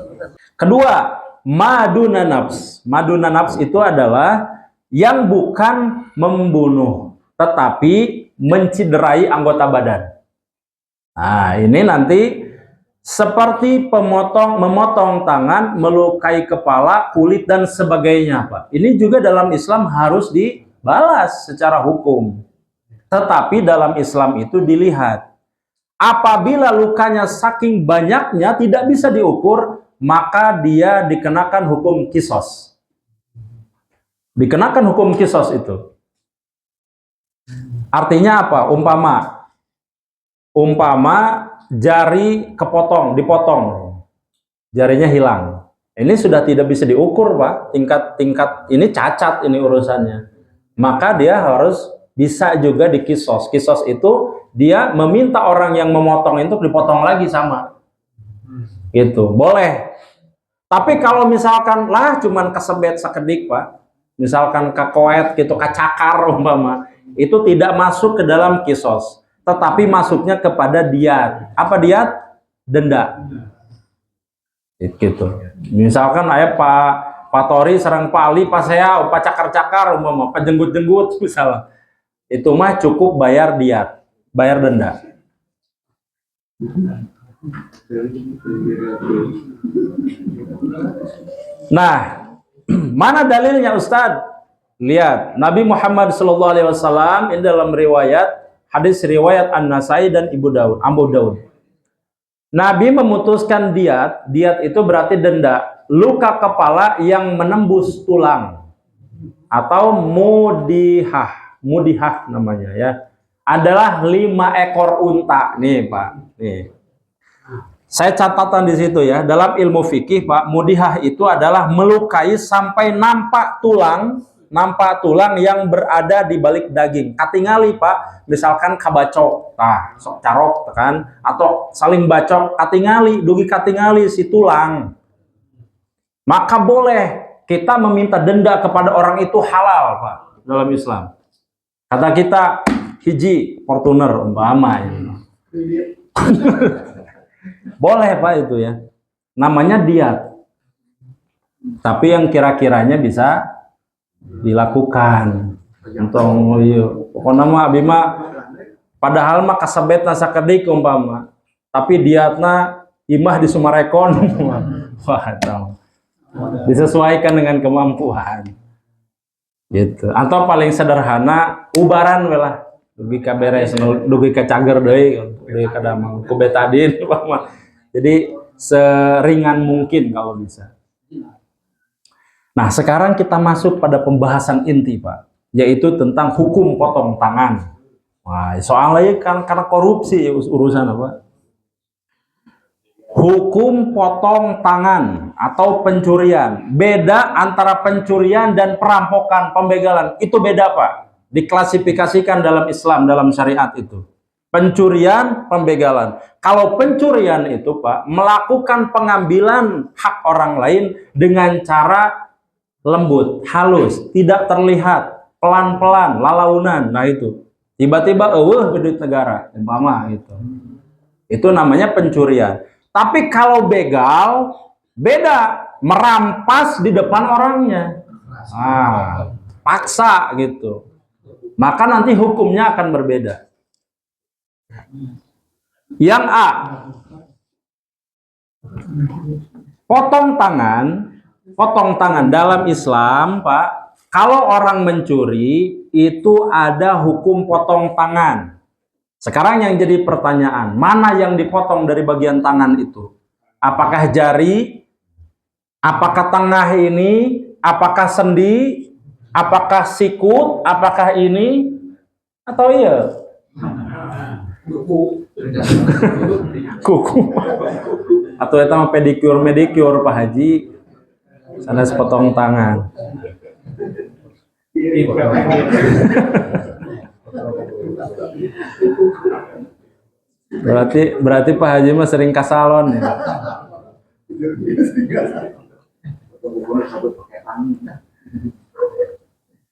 Kedua, maduna nafs. Maduna nafs itu adalah yang bukan membunuh tetapi menciderai anggota badan. Nah, ini nanti seperti memotong tangan, melukai kepala, kulit dan sebagainya, Pak. Ini juga dalam Islam harus dibalas secara hukum. Tetapi dalam Islam itu dilihat. Apabila lukanya saking banyaknya tidak bisa diukur, maka dia dikenakan hukum kisos. Dikenakan hukum kisos itu. Artinya apa? Umpama jari dipotong, jarinya hilang. Ini sudah tidak bisa diukur, Pak. Tingkat ini cacat ini urusannya. Maka dia harus bisa juga dikisos. Kisos itu dia meminta orang yang memotong itu dipotong lagi sama. Gitu, boleh. Tapi kalau misalkan cuman kesebet sekedik, Pak. Misalkan kakoet gitu, kacakar umpama, itu tidak masuk ke dalam kisos. Tetapi masuknya kepada diat. Apa diat? Denda. Gitu. Misalkan Pak Tori serang Pak Ali, Pak saya, Pak cakar-cakar, Pak jenggut-jenggut misalnya. Itu mah cukup bayar diat, bayar denda. Nah, mana dalilnya Ustadz? Lihat, Nabi Muhammad SAW ini dalam hadis riwayat An-Nasai dan Abu Daud. Nabi memutuskan diat itu berarti denda, luka kepala yang menembus tulang atau mudihah namanya ya. Adalah 5 ekor unta nih Pak. Nih. Saya catatan di situ ya. Dalam ilmu fikih Pak, mudihah itu adalah melukai sampai nampak tulang yang berada di balik daging. Katingali Pak, misalkan kabacok, tah, sok carok kan, atau saling bacok, katingali, dugi katingali si tulang. Maka boleh kita meminta denda kepada orang itu halal Pak dalam Islam. Kata kita hiji Fortuner umpama ya. Boleh Pak itu ya. Namanya diat. Tapi yang kira-kiranya bisa dilakukan. Untung pokoknya mah abi mah padahal mah kasabet nasa kedik umpama. Tapi diatna imah di Sumarekon. Wah, tahu. Disesuaikan dengan kemampuan. Gitu. Atau paling sederhana ubaran lah. Dugi ka beres, dugi ka cager deui, dugi ka damang ku betadin. Jadi seringan mungkin kalau bisa. Nah, sekarang kita masuk pada pembahasan inti, Pak, yaitu tentang hukum potong tangan. Wah, soalnya kan karena korupsi urusan apa? Hukum potong tangan atau pencurian. Beda antara pencurian dan perampokan, pembegalan. Itu beda, Pak. Diklasifikasikan dalam Islam, dalam syariat itu. Pencurian, pembegalan. Kalau pencurian itu Pak, melakukan pengambilan hak orang lain dengan cara lembut, halus, tidak terlihat, pelan-pelan, lalaunan. Nah itu, tiba-tiba duit negara, umpama gitu. Itu namanya pencurian. Tapi kalau begal, beda, merampas di depan orangnya. Nah, paksa gitu. Maka nanti hukumnya akan berbeda. Yang A, potong tangan dalam Islam, Pak, kalau orang mencuri itu ada hukum potong tangan. Sekarang yang jadi pertanyaan, mana yang dipotong dari bagian tangan itu? Apakah jari? Apakah tengah ini? Apakah sendi? Apakah sikut? Apakah ini? Atau iya? Kuku. Atau itu pedicure Pak Haji. Sana sepotong tangan. Berarti Pak Haji mah sering ke salon ya.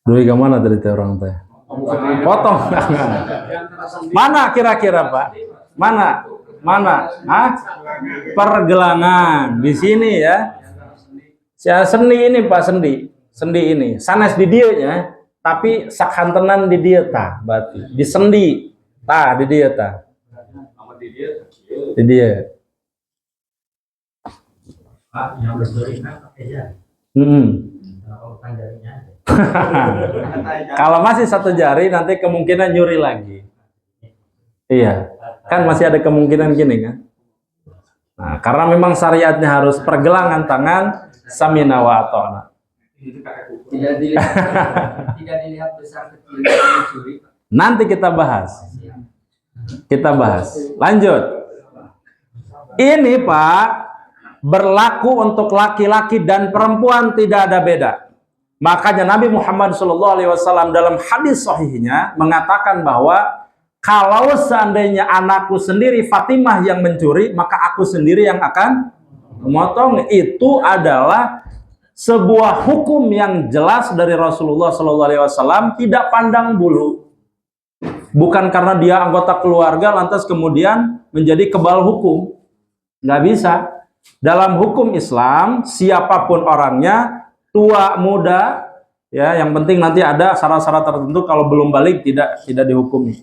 Dulu kemana tadi orang teh? Potong tangan. Mana kira-kira Pak? Mana? Hah? Pergelangan di sini ya. Sendi ini Pak, sendi ini. Sanes di dia ya, tapi sakhantenan di dia tah, berarti di sendi. Tah di dia tah. Di dia. Pak, yang bersuri kan pakai jari. Kalau masih satu jari nanti kemungkinan nyuri lagi. Iya, kan masih ada kemungkinan gini kan. Nah, karena memang syariatnya harus pergelangan tangan samina wa ata'na. Tidak dilihat besar kecil mencuri. Nanti kita bahas. Lanjut. Ini Pak berlaku untuk laki-laki dan perempuan, tidak ada beda. Makanya Nabi Muhammad SAW dalam hadis sahihnya mengatakan bahwa kalau seandainya anakku sendiri Fatimah yang mencuri, maka aku sendiri yang akan memotong. Itu adalah sebuah hukum yang jelas dari Rasulullah SAW, tidak pandang bulu. Bukan karena dia anggota keluarga lantas kemudian menjadi kebal hukum. Nggak bisa. Dalam hukum Islam, siapapun orangnya, tua, muda, ya, yang penting nanti ada syarat-syarat tertentu, kalau belum balik tidak dihukumi.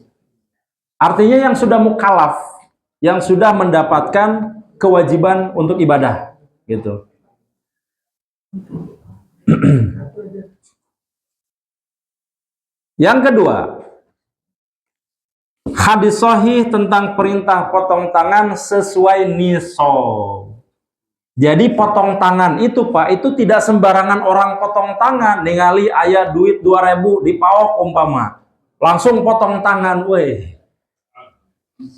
Artinya yang sudah mukallaf, yang sudah mendapatkan kewajiban untuk ibadah, gitu. Yang kedua, hadis sahih tentang perintah potong tangan sesuai nisab. Jadi potong tangan itu Pak, itu tidak sembarangan orang potong tangan. Ningali aya duit 2.000 di paok umpama, langsung potong tangan, weh.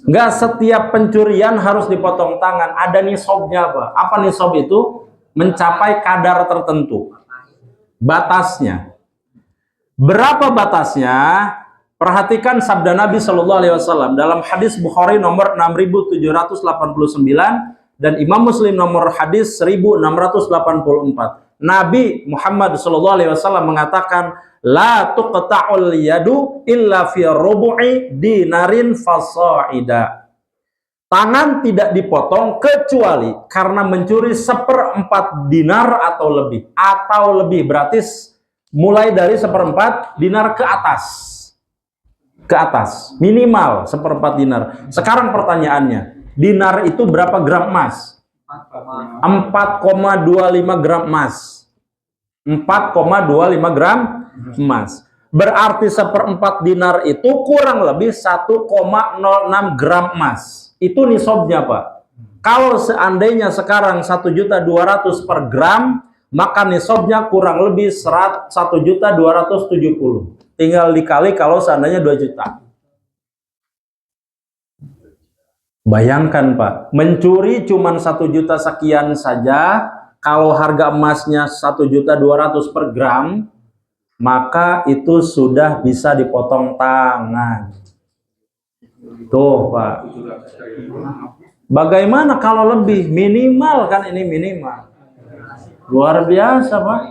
Enggak setiap pencurian harus dipotong tangan, ada nisabnya Pak. Apa nisab itu? Mencapai kadar tertentu. Batasnya. Berapa batasnya? Perhatikan sabda Nabi Shallallahu Alaihi Wasallam dalam hadis Bukhari nomor 6789 dan Imam Muslim nomor hadis 1684. Nabi Muhammad Shallallahu Alaihi Wasallam mengatakan, la tuqta'ul yadu illa fi rubu'i dinarin fasaida. Tangan tidak dipotong kecuali karena mencuri 1/4 dinar atau lebih. Atau lebih berarti mulai dari 1/4 dinar ke atas. Ke atas, minimal 1/4 dinar. Sekarang pertanyaannya, dinar itu berapa gram emas? 4,25 gram emas. 4,25 gram emas. Berarti 1/4 dinar itu kurang lebih 1,06 gram emas. Itu nisabnya Pak. Kalau seandainya sekarang 1.200.000 per gram, maka nisabnya kurang lebih 1.270.000. Tinggal dikali kalau seandainya 2 juta. Bayangkan Pak, mencuri cuma 1 juta sekian saja, kalau harga emasnya 1.200.000 per gram, maka itu sudah bisa dipotong tangan. Tuh Pak. Bagaimana kalau lebih? Minimal kan ini minimal. Luar biasa Pak.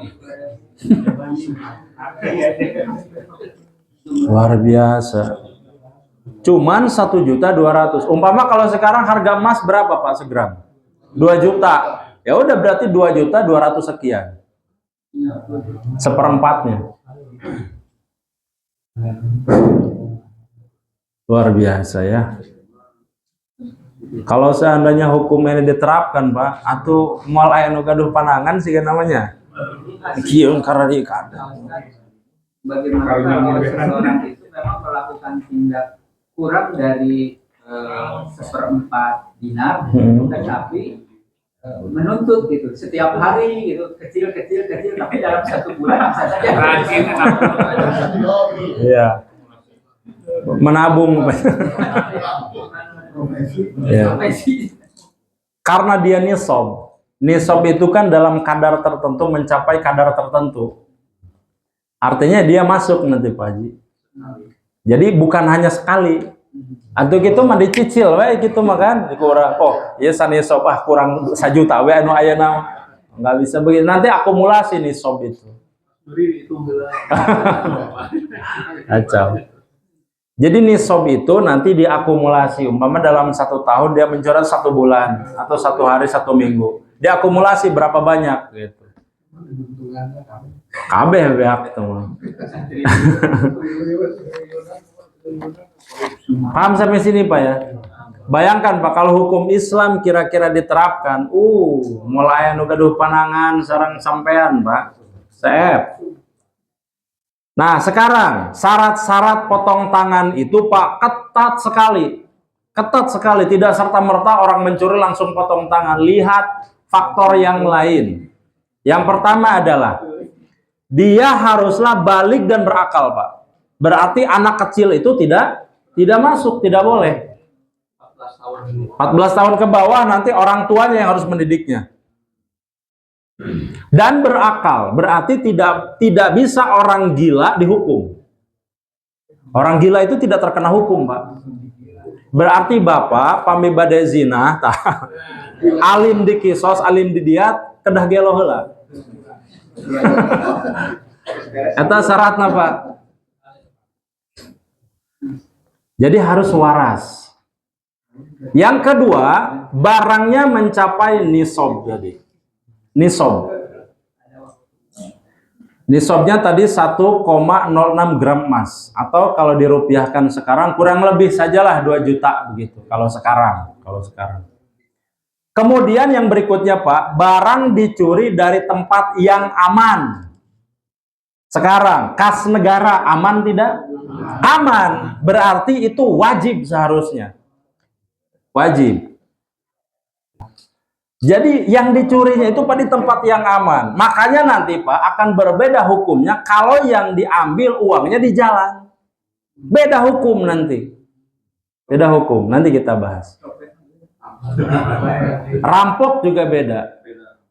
Luar biasa. Cuman 1.200.000. Umpama kalau sekarang harga emas berapa Pak segram? 2 juta. Ya udah berarti 2.200.000 sekian. 1/4-nya. Luar biasa ya. Kalau seandainya hukum ini diterapkan Pak, atau moal aya nu gaduh panangan sih namanya. Kieu karena dikadang. Bagaimana kalau seseorang itu memang melakukan tindak kurang dari 1/4 dinar, tetapi menuntut gitu setiap hari gitu kecil, tapi dalam 1 bulan bisa saja. Iya. Menabung. Ya. Karena dia nisab. Nisab itu kan dalam kadar tertentu, mencapai kadar tertentu. Artinya dia masuk nanti Pak Haji. Jadi bukan hanya sekali. Atau gitu mah dicicil we gitu mah kan kurang. Oh, ya sanisab kurang 1 juta we anu ayeuna. Enggak bisa begitu. Nanti akumulasi nisab itu. Kacau. Jadi nisab itu nanti diakumulasi. Umpama dalam 1 tahun dia mencuri 1 bulan atau 1 hari 1 minggu. Diakumulasi berapa banyak gitu. Kabeh beak teman. Paham sampai sini Pak ya? Bayangkan Pak kalau hukum Islam kira-kira diterapkan, mulai anu gaduh panangan sareng sampean Pak. Sep. Nah, sekarang syarat-syarat potong tangan itu Pak ketat sekali. Ketat sekali, tidak serta-merta orang mencuri langsung potong tangan. Lihat faktor yang lain. Yang pertama adalah dia haruslah balik dan berakal, Pak. Berarti anak kecil itu tidak masuk, tidak boleh. 14 tahun ke bawah nanti orang tuanya yang harus mendidiknya. Dan berakal, berarti tidak bisa orang gila dihukum. Orang gila itu tidak terkena hukum, Pak. Berarti Bapak pami bade zina, alim di kisos, alim di diat, kedah gelo heula. Eta syaratna, Pak. Jadi harus waras. Yang kedua, barangnya mencapai nisab jadi. Nisab. Nisabnya tadi 1,06 gram emas, atau kalau dirupiahkan sekarang kurang lebih sajalah 2 juta begitu kalau sekarang. Kemudian yang berikutnya Pak, barang dicuri dari tempat yang aman. Sekarang kas negara aman tidak? Aman, berarti itu wajib seharusnya. Wajib. Jadi yang dicurinya itu Pak di tempat yang aman. Makanya nanti Pak akan berbeda hukumnya kalau yang diambil uangnya di jalan. Beda hukum nanti. Beda hukum, nanti kita bahas. Rampok juga beda.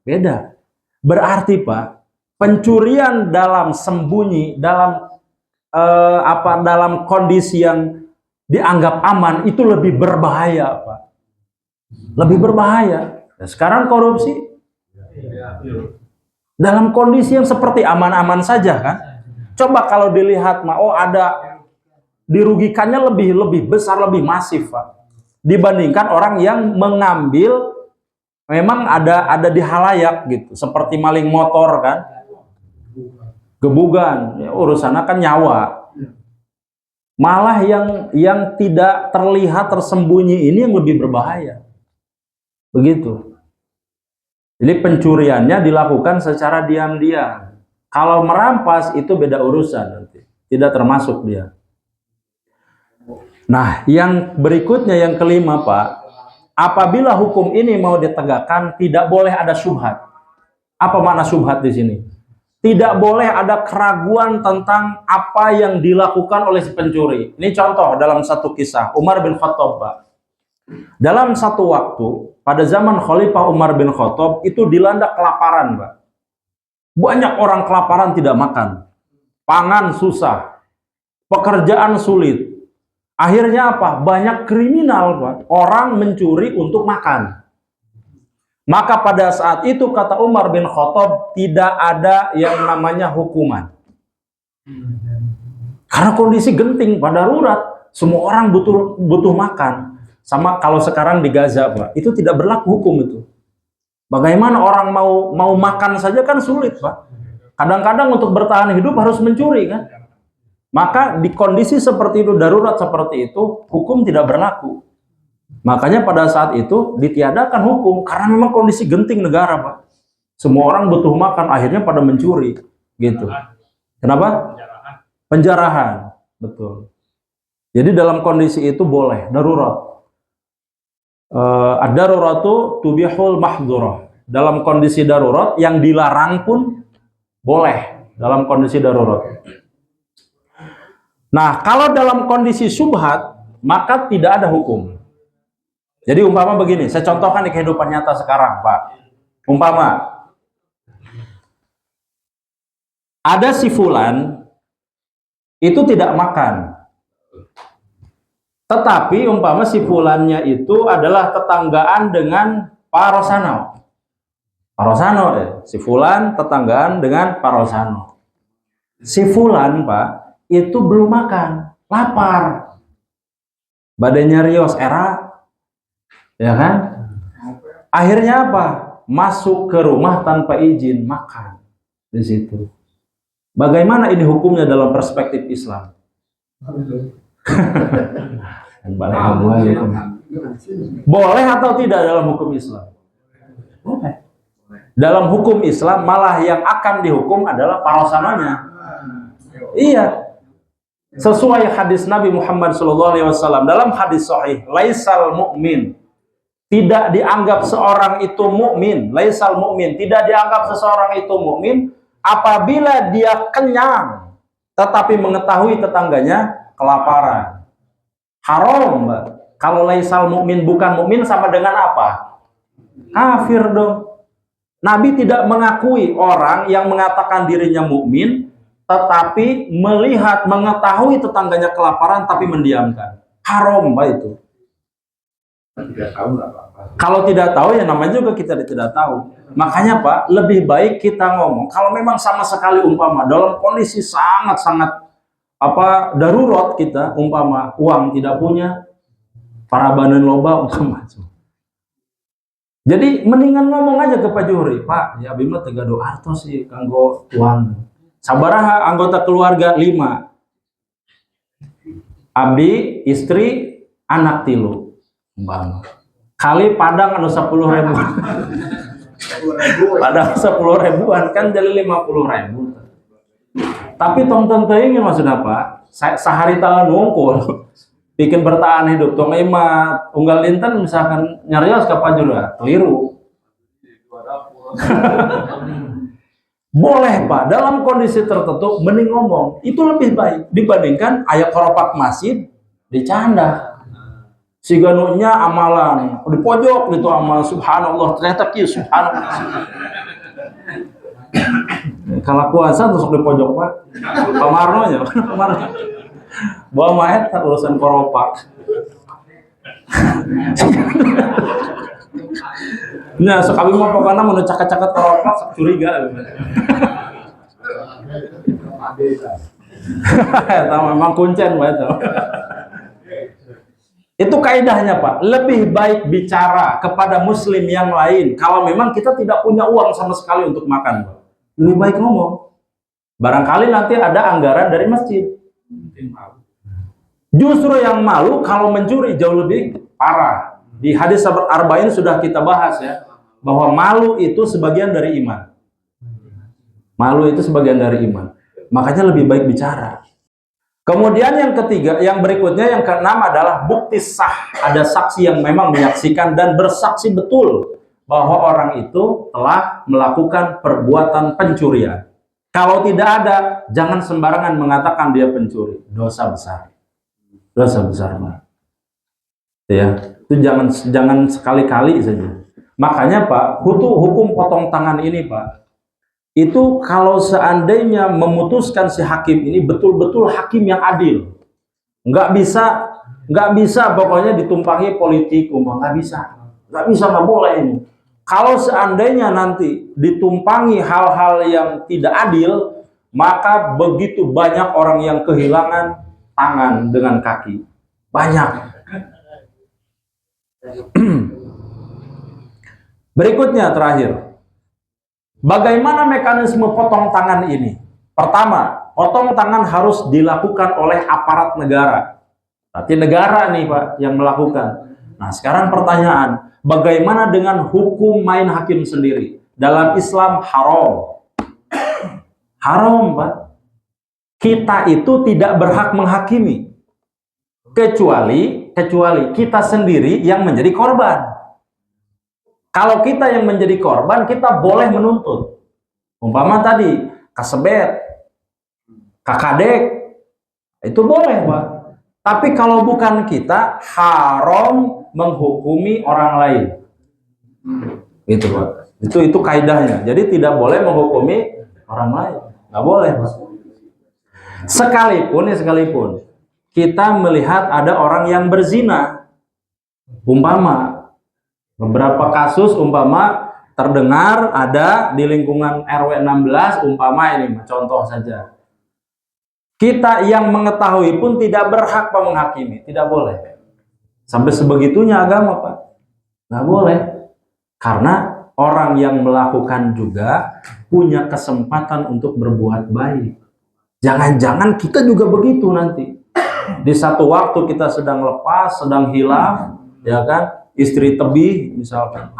Beda. Berarti Pak, pencurian dalam sembunyi, dalam dalam kondisi yang dianggap aman itu lebih berbahaya Pak. Lebih berbahaya. Nah, sekarang korupsi dalam kondisi yang seperti aman-aman saja kan. Coba kalau dilihat ada dirugikannya lebih besar, lebih masif Pak, dibandingkan orang yang mengambil memang ada di halayak gitu, seperti maling motor kan, gebugan, ya, urusannya kan nyawa. Malah yang tidak terlihat tersembunyi ini yang lebih berbahaya. Begitu. Jadi pencuriannya dilakukan secara diam-diam. Kalau merampas itu beda urusan nanti. Tidak termasuk dia. Nah, yang berikutnya yang kelima Pak, apabila hukum ini mau ditegakkan tidak boleh ada syubhat. Apa makna syubhat di sini? Tidak boleh ada keraguan tentang apa yang dilakukan oleh si pencuri. Ini contoh dalam satu kisah Umar bin Khattab Pak. Dalam satu waktu, pada zaman Khalifah Umar bin Khattab itu dilanda kelaparan, Pak. Banyak orang kelaparan tidak makan. Pangan susah. Pekerjaan sulit. Akhirnya apa? Banyak kriminal, Pak. Orang mencuri untuk makan. Maka pada saat itu kata Umar bin Khattab tidak ada yang namanya hukuman. Karena kondisi genting, pada darurat. Semua orang butuh makan. Sama kalau sekarang di Gaza, Pak, itu tidak berlaku hukum itu. Bagaimana orang mau makan saja kan sulit, Pak. Kadang-kadang untuk bertahan hidup harus mencuri kan. Maka di kondisi seperti itu, darurat seperti itu, hukum tidak berlaku. Makanya pada saat itu ditiadakan hukum karena memang kondisi genting negara, Pak. Semua orang butuh makan, akhirnya pada mencuri, gitu. Kenapa? Penjarahan, betul. Jadi dalam kondisi itu boleh darurat. Ad-daruratu tubihul mahdhurah. Dalam kondisi darurat yang dilarang pun boleh dalam kondisi darurat. Nah, kalau dalam kondisi syubhat maka tidak ada hukum. Jadi umpama begini, saya contohkan di kehidupan nyata sekarang, Pak. Umpama ada si fulan itu tidak makan. Tetapi umpama si fulannya itu adalah tetanggaan dengan Pak Rosano. Pak Rosano si fulan tetanggaan dengan Pak Rosano. Si fulan, Pak, itu belum makan, lapar. Badannya rios ya kan? Akhirnya apa? Masuk ke rumah tanpa izin, makan di situ. Bagaimana ini hukumnya dalam perspektif Islam? Boleh atau tidak dalam hukum Islam? Boleh. Dalam hukum Islam malah yang akan dihukum adalah parosanonya. Iya. Sesuai hadis Nabi Muhammad SAW dalam hadis sahih, laisal mu'min, tidak dianggap seorang itu mukmin, laisal mu'min, tidak dianggap seseorang itu mukmin apabila dia kenyang tetapi mengetahui tetangganya kelaparan. Haram, Mbak. Kalau laisal mukmin bukan mukmin sama dengan apa? Kafir dong. Nabi tidak mengakui orang yang mengatakan dirinya mukmin tetapi melihat mengetahui tetangganya kelaparan tapi mendiamkan. Haram, Mbak, itu. Tidak tahu nggak apa-apa. Kalau tidak tahu ya namanya juga kita tidak tahu. Makanya Pak, lebih baik kita ngomong kalau memang sama sekali umpama dalam kondisi sangat-sangat darurat kita, umpama uang tidak punya, parabanan loba umpama. Jadi mendingan ngomong aja ke Pak Juhri, Pak, ya bima tega doa artos sih kanggo uang. Sabaraha anggota keluarga 5. Abdi, istri, anak 3. Umpama. Kali padang anu 10.000. Padang 10.000-an kan jadi 50.000. Tapi tong teuing maksudnya apa? Sehari tahun ngungkul. Bikin bertahan hidup. Tong ima unggal linten misalkan nyarios ka pajura, keliru. Boleh Pak, dalam kondisi tertentu mending ngomong. Itu lebih baik dibandingkan ayat koropak masjid dicanda. Si ganunya amalan di pojok gitu amal subhanallah ternyata kieu subhanallah. Kalau kuasa terus di pojok Pak. Pamarno nya, pamarno. Bawa maet urusan koropak. Nah, sekali mau pokoknya mau cakat-cakat koropak curiga. Tahu memang kuncen Pak itu. Itu kaidahnya Pak. Lebih baik bicara kepada muslim yang lain kalau memang kita tidak punya uang sama sekali untuk makan Pak. Lebih baik ngomong. Barangkali nanti ada anggaran dari masjid. Justru yang malu kalau mencuri jauh lebih parah. Di hadis Arba'in sudah kita bahas ya, bahwa malu itu sebagian dari iman. Malu itu sebagian dari iman. Makanya lebih baik bicara. Kemudian yang ketiga, yang berikutnya, yang keenam adalah bukti sah. Ada saksi yang memang menyaksikan dan bersaksi betul bahwa orang itu telah melakukan perbuatan pencurian. Kalau tidak ada, jangan sembarangan mengatakan dia pencuri. Dosa besar. Dosa besar Pak. Ya, itu jangan sekali-kali saja. Makanya Pak, hukum potong tangan ini Pak, itu kalau seandainya memutuskan si hakim ini betul-betul hakim yang adil, nggak bisa pokoknya ditumpangi politik, nggak bisa, nggak boleh ini. Kalau seandainya nanti ditumpangi hal-hal yang tidak adil, maka begitu banyak orang yang kehilangan tangan dengan kaki, banyak. Berikutnya terakhir, bagaimana mekanisme potong tangan ini? Pertama, potong tangan harus dilakukan oleh aparat negara. Berarti negara nih Pak yang melakukan. Nah sekarang pertanyaan, bagaimana dengan hukum main hakim sendiri? Dalam Islam haram. Haram Pak. Kita itu tidak berhak menghakimi. Kecuali kita sendiri yang menjadi korban. Kalau kita yang menjadi korban, kita boleh menuntut. Umpama tadi, kasebet, kakadek, itu boleh Pak. Tapi kalau bukan kita, haram menghukumi orang lain. Itu Pak. Itu kaidahnya. Jadi tidak boleh menghukumi orang lain. Nggak boleh Pak. Sekalipun kita melihat ada orang yang berzina. Umpama beberapa kasus terdengar ada di lingkungan RW 16 umpama ini contoh saja. Kita yang mengetahui pun tidak berhak Pak menghakimi, tidak boleh. Sampai sebegitunya agama Pak. Nggak boleh. Karena orang yang melakukan juga punya kesempatan untuk berbuat baik. Jangan-jangan kita juga begitu nanti. Di satu waktu kita sedang lepas, sedang hilaf, ya kan? Istri tebih misalkan.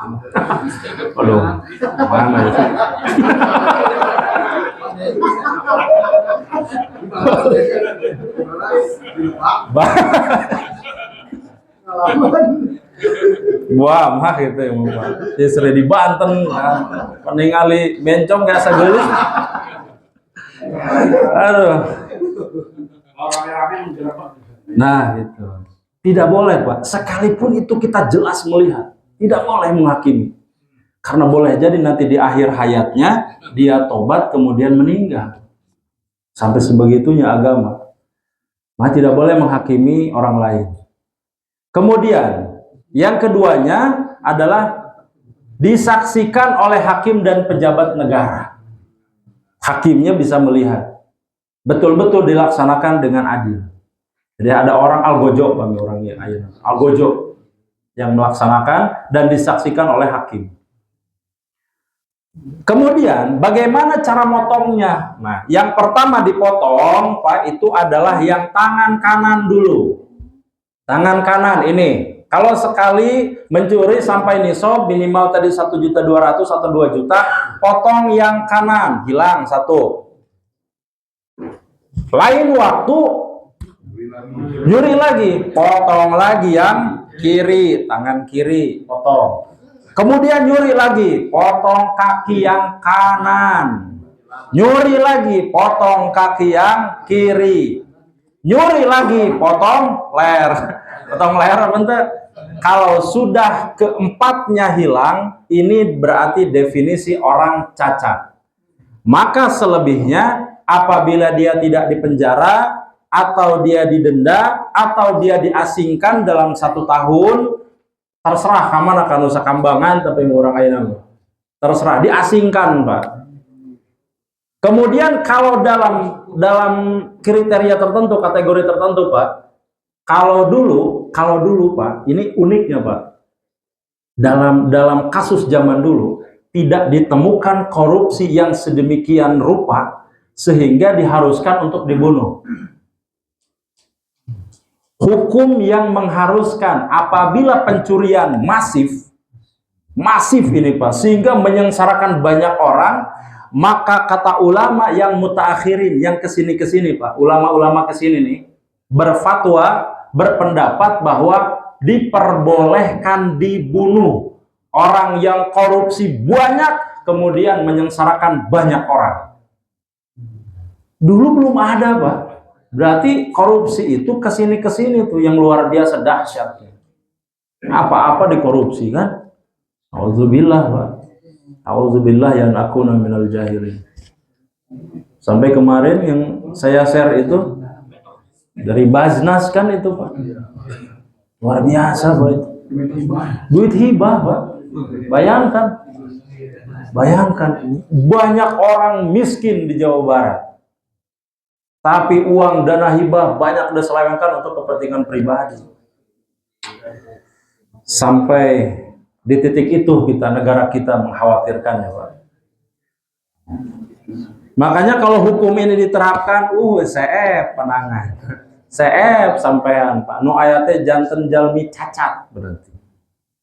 Aduh, mana itu? Wah, mah gitu ya, istri di Banten, meningali bencong kayak segelis. Aduh. Nah, itu. Tidak boleh, Pak. Sekalipun itu kita jelas melihat, tidak boleh menghakimi. Karena boleh jadi nanti di akhir hayatnya dia tobat kemudian meninggal. Sampai sebegitunya agama. Maka tidak boleh menghakimi orang lain. Kemudian yang keduanya adalah disaksikan oleh hakim dan pejabat negara. Hakimnya bisa melihat betul-betul dilaksanakan dengan adil. Jadi ada orang algojo, orangnya algojo yang melaksanakan dan disaksikan oleh hakim. Kemudian bagaimana cara motongnya? Nah, yang pertama dipotong, Pak, itu adalah yang tangan kanan dulu. Tangan kanan ini. Kalau sekali mencuri sampai nisab minimal tadi 1.200.000 atau 2 juta, potong yang kanan, hilang 1. Lain waktu nyuri lagi, potong lagi yang kiri, tangan kiri, potong. Kemudian nyuri lagi, potong kaki yang kanan. Nyuri lagi, potong kaki yang kiri. Nyuri lagi, potong leher. Potong leher bentar. Kalau sudah keempatnya hilang, ini berarti definisi orang cacat. Maka selebihnya, apabila dia tidak dipenjara, atau dia didenda, atau dia diasingkan dalam 1 tahun, terserah kamana kan usah kambangan tapi orang ayeuna terserah diasingkan, Pak. Kemudian kalau dalam kriteria tertentu, kategori tertentu, Pak, kalau dulu Pak, ini uniknya, Pak, dalam kasus zaman dulu tidak ditemukan korupsi yang sedemikian rupa sehingga diharuskan untuk dibunuh. Hukum yang mengharuskan apabila pencurian masif ini, Pak, sehingga menyengsarakan banyak orang, maka kata ulama yang mutaakhirin, yang kesini Pak, ulama-ulama kesini nih, berfatwa, berpendapat bahwa diperbolehkan dibunuh orang yang korupsi banyak kemudian menyengsarakan banyak orang. Dulu belum ada, Pak. Berarti korupsi itu kesini tuh yang luar biasa dahsyatnya. Apa-apa dikorupsi kan? Auzubillah, Pak. Auzubillah yang akuna minal jahilin. Sampai kemarin yang saya share itu dari Baznas kan itu, Pak. Luar biasa, Pak, itu. Duit hibah, Pak. Bayangkan banyak orang miskin di Jawa Barat. Tapi uang dana hibah banyak diselewengkan untuk kepentingan pribadi. Sampai di titik itu negara kita mengkhawatirkannya, Pak. Makanya kalau hukum ini diterapkan, CF penangan. CF sampean, Pak. Nu ayatnya janten jalmi cacat berarti.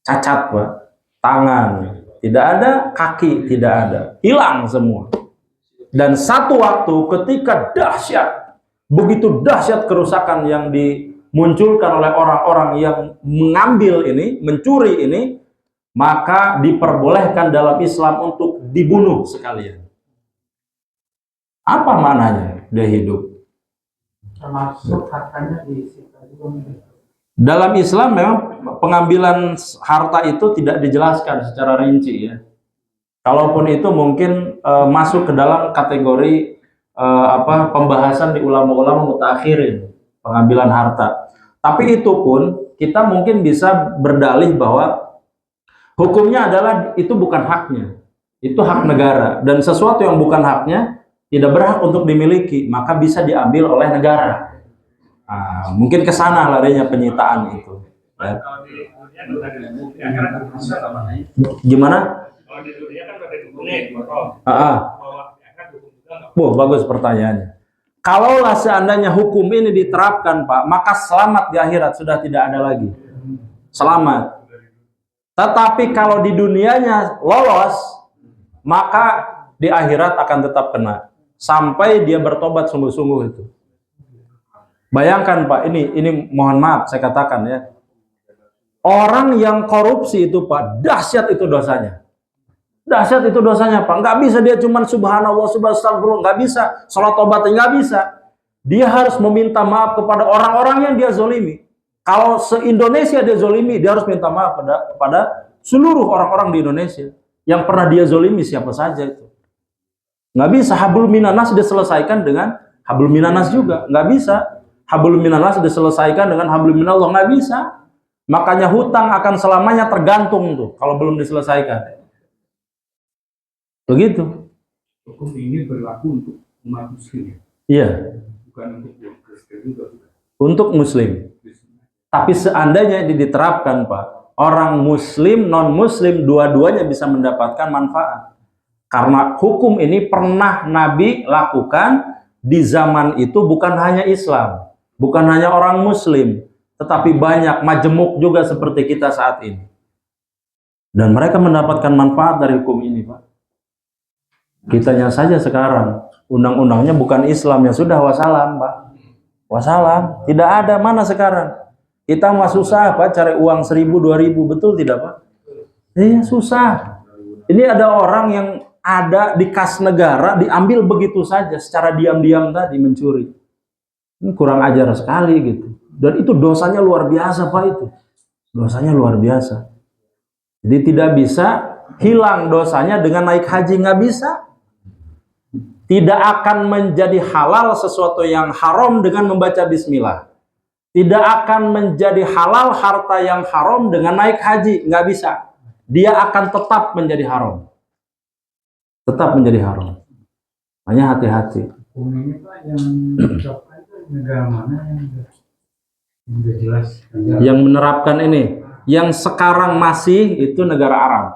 Cacat, Pak. Tangan tidak ada, kaki tidak ada. Hilang semua. Dan satu waktu ketika begitu dahsyat kerusakan yang dimunculkan oleh orang-orang yang mengambil ini, mencuri ini, maka diperbolehkan dalam Islam untuk dibunuh sekalian. Apa maknanya dia hidup? Termasuk hartanya disita juga. Dalam Islam memang pengambilan harta itu tidak dijelaskan secara rinci, ya. Kalaupun itu mungkin masuk ke dalam kategori pembahasan di ulama-ulama mutaakhirin, pengambilan harta. Tapi itu pun kita mungkin bisa berdalih bahwa hukumnya adalah itu bukan haknya, itu hak negara, dan sesuatu yang bukan haknya tidak berhak untuk dimiliki, maka bisa diambil oleh negara. Mungkin ke sana larinya penyitaan itu. Gimana? Kalau di dunia kan ada dukunnya, Bagus pertanyaannya. Kalaulah seandainya hukum ini diterapkan, Pak, maka selamat di akhirat sudah tidak ada lagi. Selamat. Tetapi kalau di dunianya lolos, maka di akhirat akan tetap kena. Sampai dia bertobat sungguh-sungguh itu. Bayangkan, Pak, ini mohon maaf saya katakan, ya. Orang yang korupsi itu, Pak, dahsyat itu dosanya. Dahsyat itu dosanya, Pak. Nggak bisa dia cuman subhanallah, subhanallah, nggak bisa. Salat tobat nggak bisa. Dia harus meminta maaf kepada orang-orang yang dia zolimi. Kalau se-Indonesia dia zolimi, dia harus minta maaf kepada seluruh orang-orang di Indonesia yang pernah dia zolimi, siapa saja itu. Nggak bisa. Hablum minanas diselesaikan dengan hablum minanas juga. Nggak bisa. Hablum minanas diselesaikan dengan hablum minallah. Nggak bisa. Makanya hutang akan selamanya tergantung tuh kalau belum diselesaikan. Begitu. Hukum ini berlaku untuk umat muslim. Iya. Bukan untuk Kristen juga. Untuk muslim. Tapi seandainya ini diterapkan, Pak, orang muslim, non muslim dua-duanya bisa mendapatkan manfaat. Karena hukum ini pernah Nabi lakukan di zaman itu, bukan hanya Islam, bukan hanya orang Muslim, tetapi banyak majemuk juga seperti kita saat ini. Dan mereka mendapatkan manfaat dari hukum ini, Pak. Kitanya saja sekarang, undang-undangnya bukan Islam, ya sudah wassalam, Pak. Wassalam, tidak ada, mana sekarang. Kita mah susah, Pak, cari uang 1.000, 2.000, betul tidak, Pak? Iya, susah. Ini ada orang yang ada di kas negara, diambil begitu saja, secara diam-diam tadi, mencuri. Ini kurang ajar sekali gitu. Dan itu dosanya luar biasa, Pak, itu. Dosanya luar biasa. Jadi tidak bisa hilang dosanya dengan naik haji, nggak bisa. Tidak akan menjadi halal sesuatu yang haram dengan membaca bismillah. Tidak akan menjadi halal harta yang haram dengan naik haji, nggak bisa. Dia akan tetap menjadi haram. Tetap menjadi haram. Hanya hati-hati. Hukum ini Pak yang diterapkan itu negara mana yang udah jelas? Yang menerapkan ini, yang sekarang masih itu negara Arab,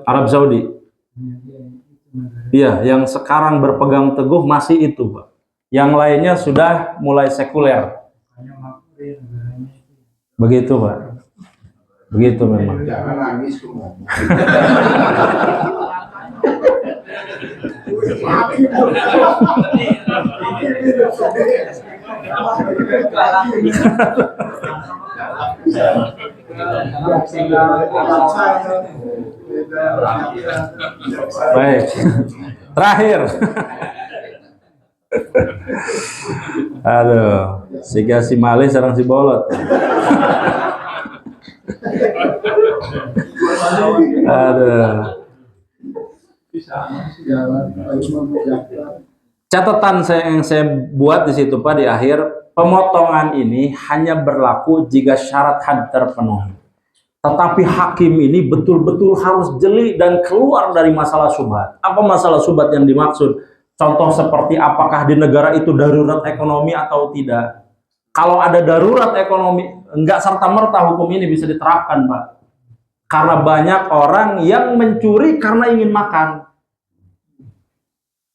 Arab Saudi. Iya, yang sekarang berpegang teguh masih itu, Pak. Yang lainnya sudah mulai sekuler. Begitu, Pak. Begitu memang. Jangan nangis semua. Baik. Terakhir. Aduh, si malih sareng si bolot. Aduh. Catatan yang saya buat di situ, Pak, di akhir, pemotongan ini hanya berlaku jika syarat had terpenuhi. Tetapi hakim ini betul-betul harus jeli dan keluar dari masalah syubhat. Apa masalah syubhat yang dimaksud? Contoh seperti apakah di negara itu darurat ekonomi atau tidak. Kalau ada darurat ekonomi, enggak serta-merta hukum ini bisa diterapkan, Pak. Karena banyak orang yang mencuri karena ingin makan.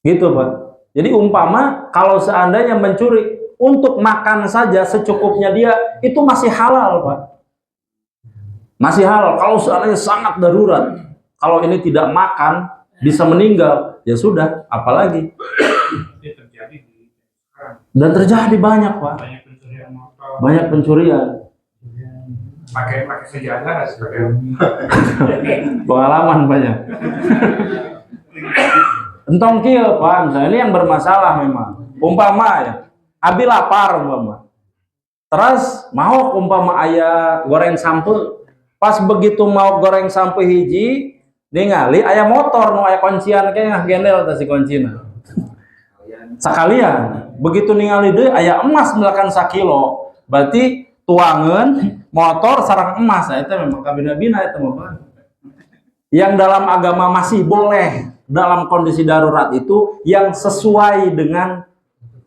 Gitu, Pak. Jadi umpama kalau seandainya mencuri untuk makan saja secukupnya dia, itu masih halal, Pak. Masih halal. Kalau seandainya sangat darurat, kalau ini tidak makan, bisa meninggal, ya sudah, apalagi. Dan terjadi banyak, Pak. Banyak pencurian. Pakai sejadah, pakai Pengalaman banyak. Entong kieu, Pak, misalnya ini yang bermasalah memang. Umpama ya, abi lapar umpama. Terus mau umpama aya goreng sampul, pas begitu mau goreng sampul hiji, ningali aya motor nu aya kuncian ke gendel teh si kuncina. Sakalian, begitu ningali deui aya emas misalkan 1 kilo, berarti tuangan motor sarang emas, itu memang kabina-bina itu mah. Yang dalam agama masih boleh dalam kondisi darurat itu yang sesuai dengan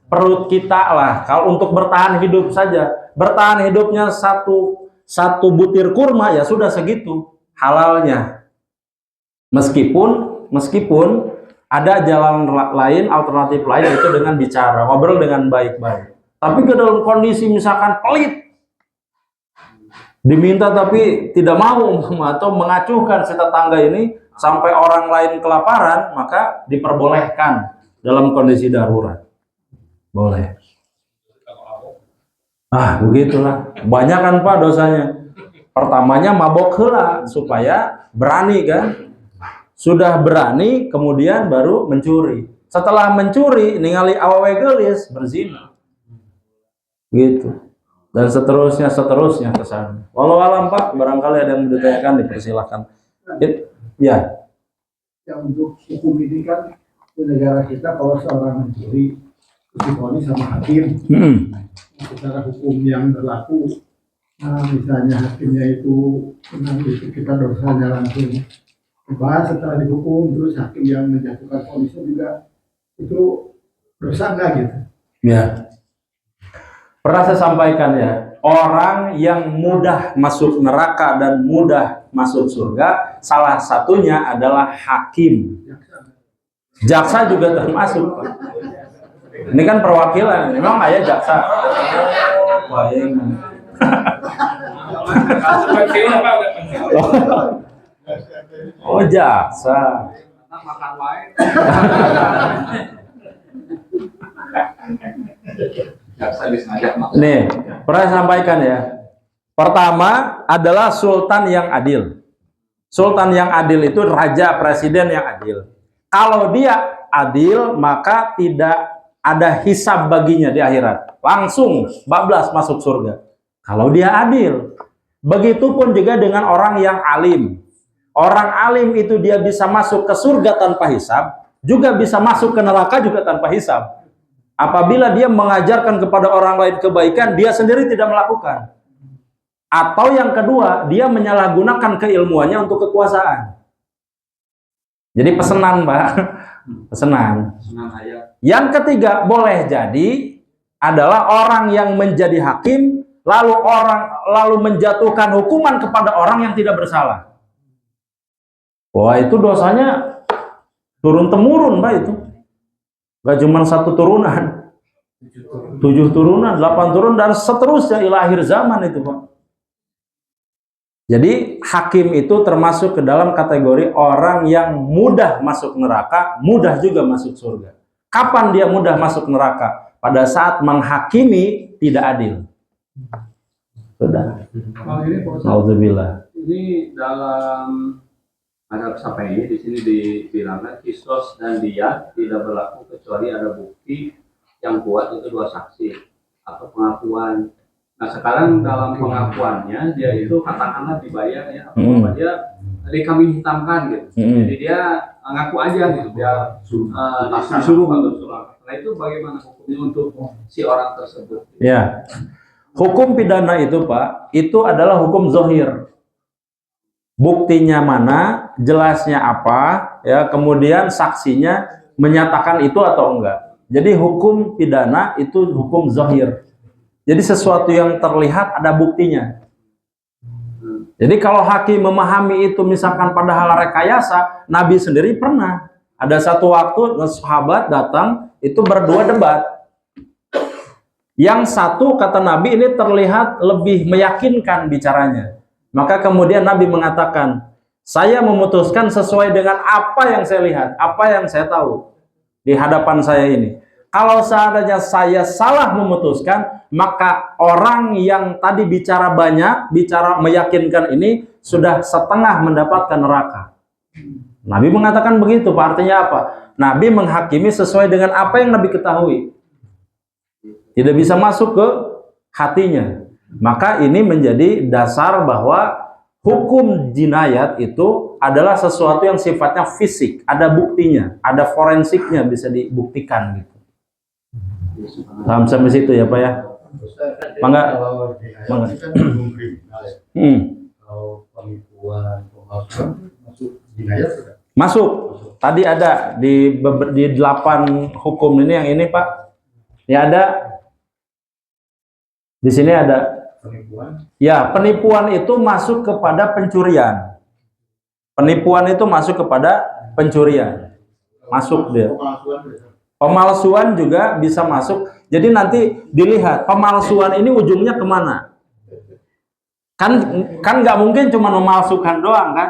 perut kita lah. Kalau untuk bertahan hidup saja, bertahan hidupnya satu butir kurma ya sudah segitu halalnya. Meskipun ada jalan lain, alternatif lain, itu dengan bicara, ngobrol dengan baik-baik. Tapi ke dalam kondisi misalkan pelit, diminta tapi tidak mau atau mengacuhkan si tetangga ini sampai orang lain kelaparan, maka diperbolehkan dalam kondisi darurat. Boleh. Begitulah. Banyak kan, Pak, dosanya. Pertamanya mabok heula supaya berani kan. Sudah berani kemudian baru mencuri. Setelah mencuri ningali awewe geulis berzina. Gitu. Dan seterusnya ke sana. Walau alam, Pak, barangkali ada yang ditanyakan, dipersilakan. Ya. Yang untuk hukum ini kan di negara kita kalau seorang mencuri diponis sama hakim. Secara hukum yang berlaku, misalnya hakimnya itu kita dosanya langsung dibahas setelah dihukum, terus hakim yang menjatuhkan vonisnya juga itu dosa enggak gitu? Ya. Pernah saya sampaikan ya, orang yang mudah masuk neraka dan mudah masuk surga, salah satunya adalah hakim. Jaksa juga termasuk, Pak. Ini kan perwakilan, memang ayah jaksa. Oh, jaksa. Makan wae. Nih, pernah sampaikan ya. Pertama adalah sultan yang adil. Sultan yang adil itu raja presiden yang adil. Kalau dia adil, maka tidak ada hisab baginya di akhirat. Langsung bablas masuk surga. Kalau dia adil. Begitupun juga dengan orang yang alim. Orang alim itu dia bisa masuk ke surga tanpa hisab, juga bisa masuk ke neraka juga tanpa hisab. Apabila dia mengajarkan kepada orang lain kebaikan, dia sendiri tidak melakukan. Atau yang kedua, dia menyalahgunakan keilmuannya untuk kekuasaan. Jadi pesenan, Pak. Pesenan. Yang ketiga, boleh jadi adalah orang yang menjadi hakim, lalu menjatuhkan hukuman kepada orang yang tidak bersalah. Wah, itu dosanya turun-temurun, Pak, itu. Gak cuma 1 turunan. 7 turunan, 8 turun, dan seterusnya ila akhir zaman itu, Pak. Jadi hakim itu termasuk ke dalam kategori orang yang mudah masuk neraka, mudah juga masuk surga. Kapan dia mudah masuk neraka? Pada saat menghakimi tidak adil. Sudah. Alhamdulillah. Ini dalam Madhab Syafi'i di sini dibilangkan kisos dan diyat tidak berlaku kecuali ada bukti yang kuat, itu 2 saksi atau pengakuan. Nah, sekarang dalam pengakuannya dia itu katakanlah dibayar ya, atau dia dikambing hitamkan gitu. Jadi dia ngaku aja gitu, dia disuruh atau surat. Nah, itu bagaimana hukumnya untuk si orang tersebut? Ya, hukum pidana itu, Pak, itu adalah hukum zohir. Buktinya mana, jelasnya apa, ya, kemudian saksinya menyatakan itu atau enggak. Jadi hukum pidana itu hukum zohir. Jadi sesuatu yang terlihat ada buktinya. Jadi kalau hakim memahami itu misalkan pada hal rekayasa, Nabi sendiri pernah. Ada satu waktu sahabat datang, itu berdua debat. Yang satu kata Nabi ini terlihat lebih meyakinkan bicaranya. Maka kemudian Nabi mengatakan, saya memutuskan sesuai dengan apa yang saya lihat, apa yang saya tahu di hadapan saya ini. Kalau seandainya saya salah memutuskan, maka orang yang tadi bicara banyak, bicara meyakinkan ini sudah setengah mendapatkan neraka. Nabi mengatakan begitu, Pak. Artinya apa? Nabi menghakimi sesuai dengan apa yang Nabi ketahui. Tidak bisa masuk ke hatinya. Maka ini menjadi dasar bahwa hukum jinayat itu adalah sesuatu yang sifatnya fisik, ada buktinya, ada forensiknya, bisa dibuktikan gitu. Paham sampai situ ya, Pak ya? Mangga. Mangga. Kalau penipuan, pemalsuan masuk jinayat sudah? Masuk. Tadi ada di 8 hukum ini, yang ini, Pak. Ya ada. Di sini ada Penipuan. ya, penipuan itu masuk kepada pencurian. Penipuan itu masuk kepada pencurian. Masuk dia. Pemalsuan juga bisa masuk. Jadi nanti dilihat pemalsuan ini ujungnya kemana. Kan nggak mungkin cuma memalsukan doang kan?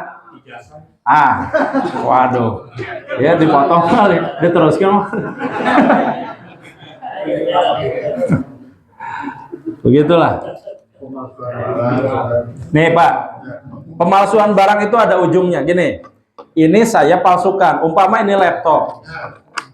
Waduh. Ya dipotong kali, diteruskan. Begitulah. Nih Pak, pemalsuan barang itu ada ujungnya. Gini, ini saya palsukan. Umpama ini laptop.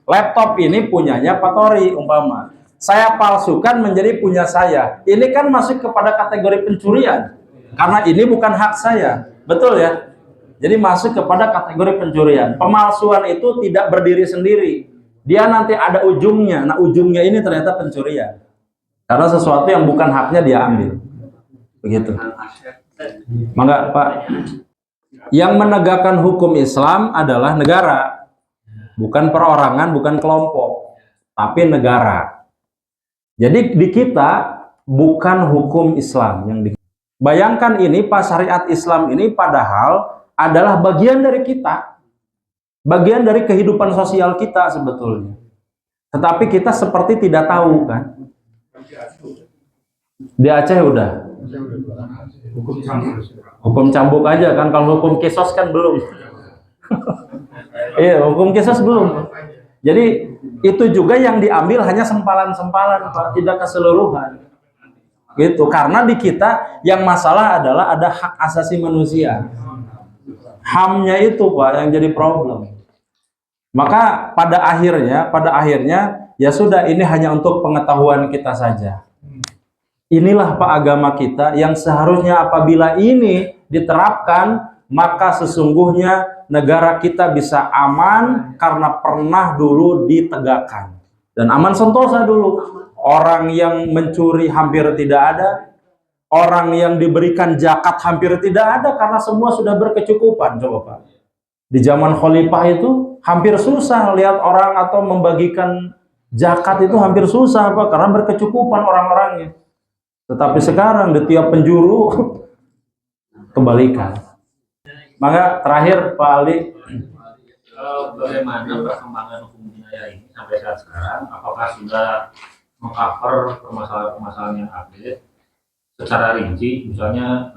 Laptop ini punyanya Pak Tori, umpama. Saya palsukan menjadi punya saya. Ini kan masuk kepada kategori pencurian. Karena ini bukan hak saya. Betul ya? Jadi masuk kepada kategori pencurian. Pemalsuan itu tidak berdiri sendiri. Dia nanti ada ujungnya. Nah, ujungnya ini ternyata pencurian. Karena sesuatu yang bukan haknya dia ambil. Begitu. Mangga, Pak. Yang menegakkan hukum Islam adalah negara. Bukan perorangan, bukan kelompok, tapi negara. Jadi di kita bukan hukum Islam yang bayangkan ini Pak, syariat Islam ini padahal adalah bagian dari kita, bagian dari kehidupan sosial kita sebetulnya. Tetapi kita seperti tidak tahu kan. Di Aceh udah hukum cambuk aja kan, kalau hukum kisos kan belum. Iya, hukum kisos belum. Jadi itu juga yang diambil hanya sempalan-sempalan Pak, tidak keseluruhan. Gitu. Karena di kita yang masalah adalah ada hak asasi manusia. HAM-nya itu Pak yang jadi problem. Maka pada akhirnya ya sudah, ini hanya untuk pengetahuan kita saja. Inilah Pak agama kita yang seharusnya apabila ini diterapkan, maka sesungguhnya negara kita bisa aman karena pernah dulu ditegakkan. Dan aman sentosa dulu. Orang yang mencuri hampir tidak ada. Orang yang diberikan zakat hampir tidak ada karena semua sudah berkecukupan. Coba Pak. Di zaman khalifah itu hampir susah lihat orang atau membagikan zakat itu hampir susah Pak, karena berkecukupan orang-orangnya. Tetapi sekarang di tiap penjuru kebalikan. Maka terakhir Pak Ali, bagaimana perkembangan hukum jinayah ini sampai saat sekarang? Apakah sudah mengcover permasalahan-permasalahan yang update secara rinci, misalnya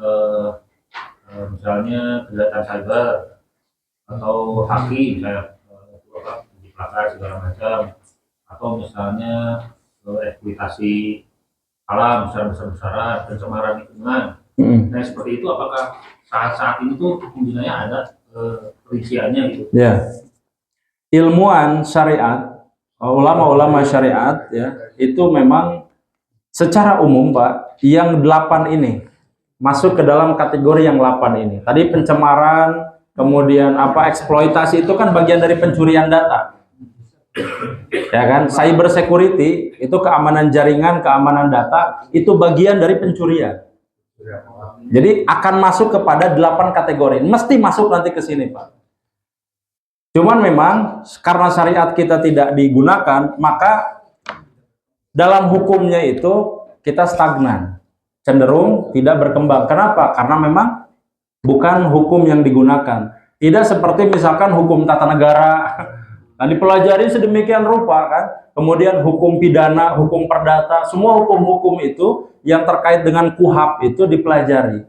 kejahatan cyber atau haki, misalnya pelakar segala macam, atau misalnya eksploitasi alam besar-besaran, pencemaran lingkungan. Nah seperti itu, apakah saat ini tuh hukum jinayah ada perinciannya gitu? Ya, ilmuwan syariat, ulama-ulama syariat ya, itu memang secara umum Pak, yang 8 ini masuk ke dalam kategori yang 8 ini. Tadi pencemaran, kemudian eksploitasi itu kan bagian dari pencurian data. Ya kan, cyber security itu keamanan jaringan, keamanan data itu bagian dari pencurian. Jadi akan masuk kepada 8 kategori. Mesti masuk nanti ke sini Pak. Cuman memang karena syariat kita tidak digunakan, maka dalam hukumnya itu kita stagnan, cenderung tidak berkembang. Kenapa? Karena memang bukan hukum yang digunakan. Tidak seperti misalkan hukum tata negara. Nah, dipelajari sedemikian rupa kan. Kemudian hukum pidana, hukum perdata, semua hukum-hukum itu yang terkait dengan KUHAP itu dipelajari.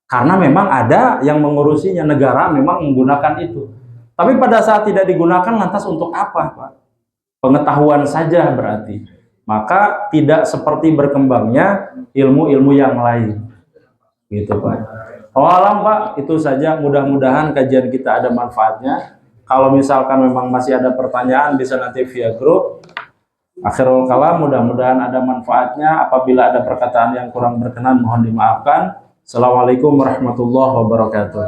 Karena memang ada yang mengurusinya, negara memang menggunakan itu. Tapi pada saat tidak digunakan, lantas untuk apa Pak? Pengetahuan saja berarti. Maka tidak seperti berkembangnya ilmu-ilmu yang lain. Gitu Pak. Alam Pak, itu saja. Mudah-mudahan kajian kita ada manfaatnya. Kalau misalkan memang masih ada pertanyaan, bisa nanti via grup. Akhirul kalam, mudah-mudahan ada manfaatnya. Apabila ada perkataan yang kurang berkenan, mohon dimaafkan. Assalamualaikum warahmatullahi wabarakatuh.